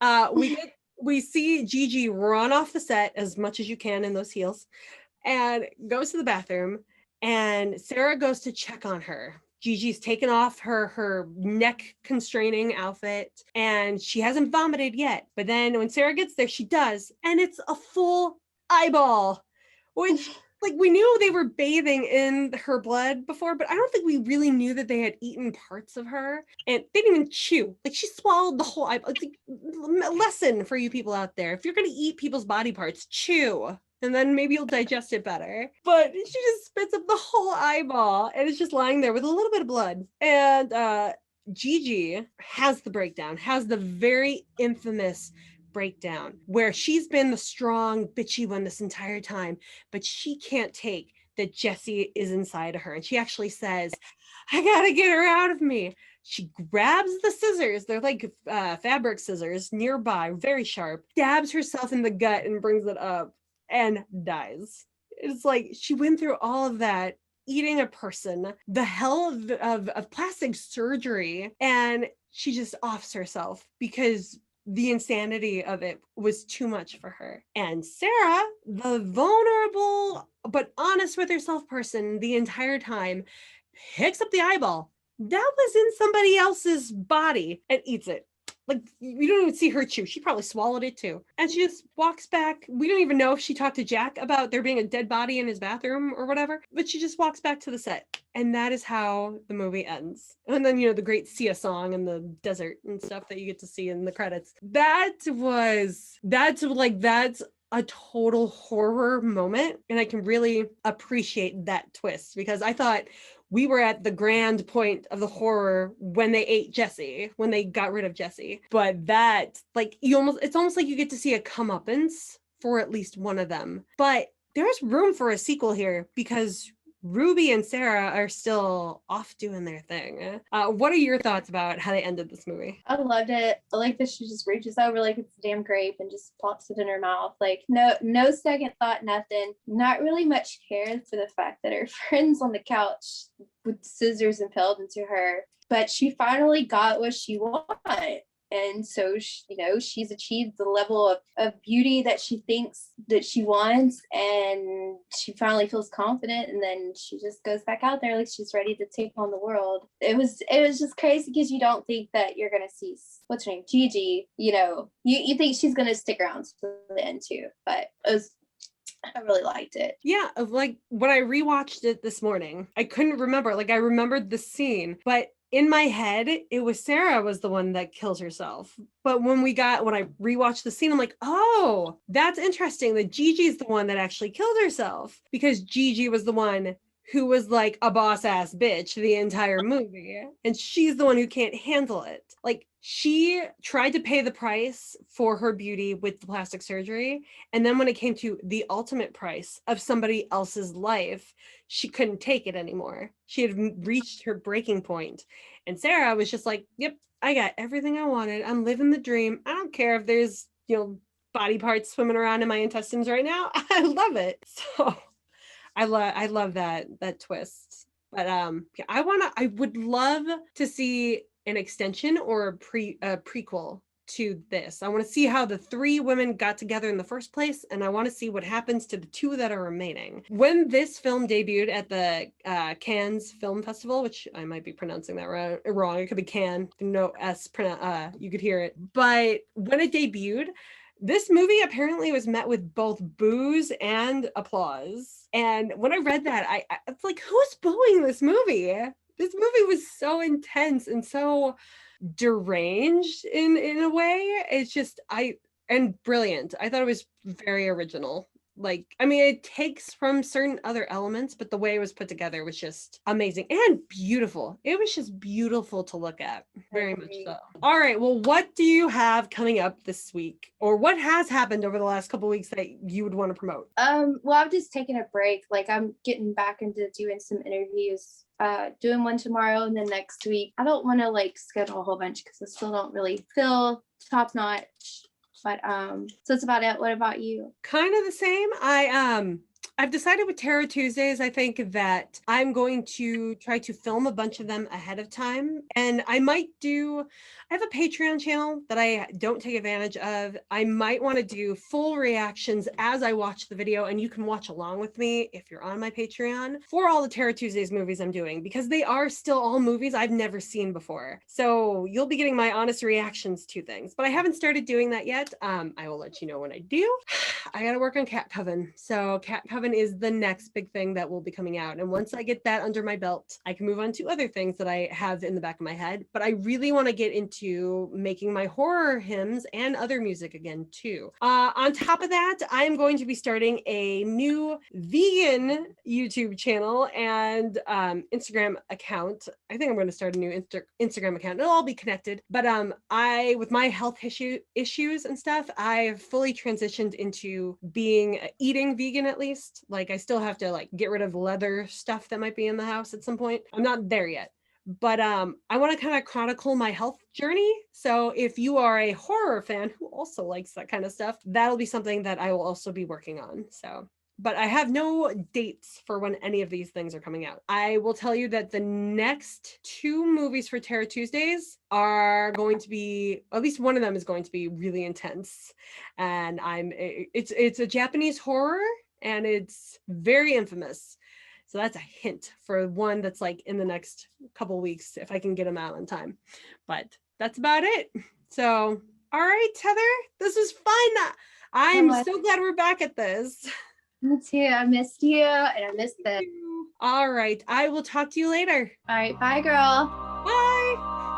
We see Gigi run off the set as much as you can in those heels and goes to the bathroom. And Sarah goes to check on her. Gigi's taken off her neck constraining outfit and she hasn't vomited yet. But then when Sarah gets there, she does. And it's a full eyeball, which like we knew they were bathing in her blood before, but I don't think we really knew that they had eaten parts of her. And they didn't even chew. Like she swallowed the whole eyeball. It's like, lesson for you people out there. If you're going to eat people's body parts, chew. And then maybe you'll digest it better. But she just spits up the whole eyeball and it's just lying there with a little bit of blood. And Gigi has the breakdown, has the very infamous breakdown where she's been the strong, bitchy one this entire time, but she can't take that Jessie is inside of her. And she actually says, I gotta get her out of me. She grabs the scissors, they're like fabric scissors nearby, very sharp, stabs herself in the gut and brings it up. And dies. It's like she went through all of that, eating a person, the hell of plastic surgery, and she just offs herself because the insanity of it was too much for her. And Sarah, the vulnerable but honest with herself person the entire time, picks up the eyeball that was in somebody else's body and eats it. Like, you don't even see her chew. She probably swallowed it too. And she just walks back. We don't even know if she talked to Jack about there being a dead body in his bathroom or whatever, but she just walks back to the set. And that is how the movie ends. And then, the great Sia song in the desert and stuff that you get to see in the credits. That's a total horror moment. And I can really appreciate that twist because I thought we were at the grand point of the horror when they ate Jessie, when they got rid of Jessie. But that, it's almost like you get to see a comeuppance for at least one of them. But there's room for a sequel here because Ruby and Sarah are still off doing their thing. What are your thoughts about how they ended this movie? I loved it. I like that she just reaches over like it's a damn grape and just plops it in her mouth. Like no second thought, nothing. Not really much care for the fact that her friend's on the couch with scissors impaled into her. But she finally got what she wanted. And so, she's achieved the level of beauty that she thinks that she wants. And she finally feels confident. And then she just goes back out there like she's ready to take on the world. It was just crazy because you don't think that you're going to see, what's her name, Gigi, you think she's going to stick around to the end too. But I really liked it. Yeah, like when I rewatched it this morning, I couldn't remember. Like I remembered the scene, but in my head, it was Sarah was the one that kills herself. But when I rewatched the scene, I'm like, oh, that's interesting that Gigi's the one that actually killed herself because Gigi was the one who was like a boss ass bitch the entire movie. And she's the one who can't handle it. Like she tried to pay the price for her beauty with the plastic surgery. And then when it came to the ultimate price of somebody else's life, she couldn't take it anymore. She had reached her breaking point. And Sarah was just like, yep, I got everything I wanted. I'm living the dream. I don't care if there's, body parts swimming around in my intestines right now. I love it. So I love that twist. But yeah, I would love to see an extension or a prequel to this. I want to see how the 3 women got together in the first place, and I want to see what happens to the 2 that are remaining. When this film debuted at the Cannes Film Festival, which I might be pronouncing that wrong, it could be Cannes, no S, you could hear it. But when it debuted, this movie apparently was met with both boos and applause. And when I read that, I it's like, who's booing this movie? This movie was so intense and so deranged in a way. It's just and brilliant. I thought it was very original. Like, I mean, it takes from certain other elements, but the way it was put together was just amazing and beautiful. It was just beautiful to look at. Very much so. All right. Well, what do you have coming up this week? Or what has happened over the last couple of weeks that you would want to promote? Well, I've just taken a break. Like, I'm getting back into doing some interviews, doing one tomorrow and then next week. I don't want to like schedule a whole bunch because I still don't really feel top notch. But so that's about it. What about you? Kind of the same. I've decided with Tarot Tuesdays, I think that I'm going to try to film a bunch of them ahead of time. And I have a Patreon channel that I don't take advantage of. I might want to do full reactions as I watch the video, and you can watch along with me if you're on my Patreon for all the Tarot Tuesdays movies I'm doing, because they are still all movies I've never seen before. So you'll be getting my honest reactions to things, but I haven't started doing that yet. I will let you know when I do. I got to work on Cat Coven. So Cat Coven is the next big thing that will be coming out. And once I get that under my belt, I can move on to other things that I have in the back of my head. But I really want to get into making my horror hymns and other music again too. On top of that, I'm going to be starting a new vegan YouTube channel and Instagram account. I think I'm going to start a new Instagram account. It'll all be connected. But with my health issues and stuff, I've fully transitioned into eating vegan, at least. Like, I still have to like get rid of leather stuff that might be in the house at some point. I'm not there yet, but I want to kind of chronicle my health journey. So if you are a horror fan who also likes that kind of stuff, that'll be something that I will also be working on. So, but I have no dates for when any of these things are coming out. I will tell you that the next 2 movies for Tarot Tuesdays are going to be, at least one of them is going to be really intense. And it's a Japanese horror, and it's very infamous. So that's a hint for one that's like in the next couple weeks, if I can get them out on time. But that's about it. So, all right, Heather, this was fun. I'm so glad we're back at this. Me too. I missed you and I missed this. All right. I will talk to you later. All right. Bye, girl. Bye.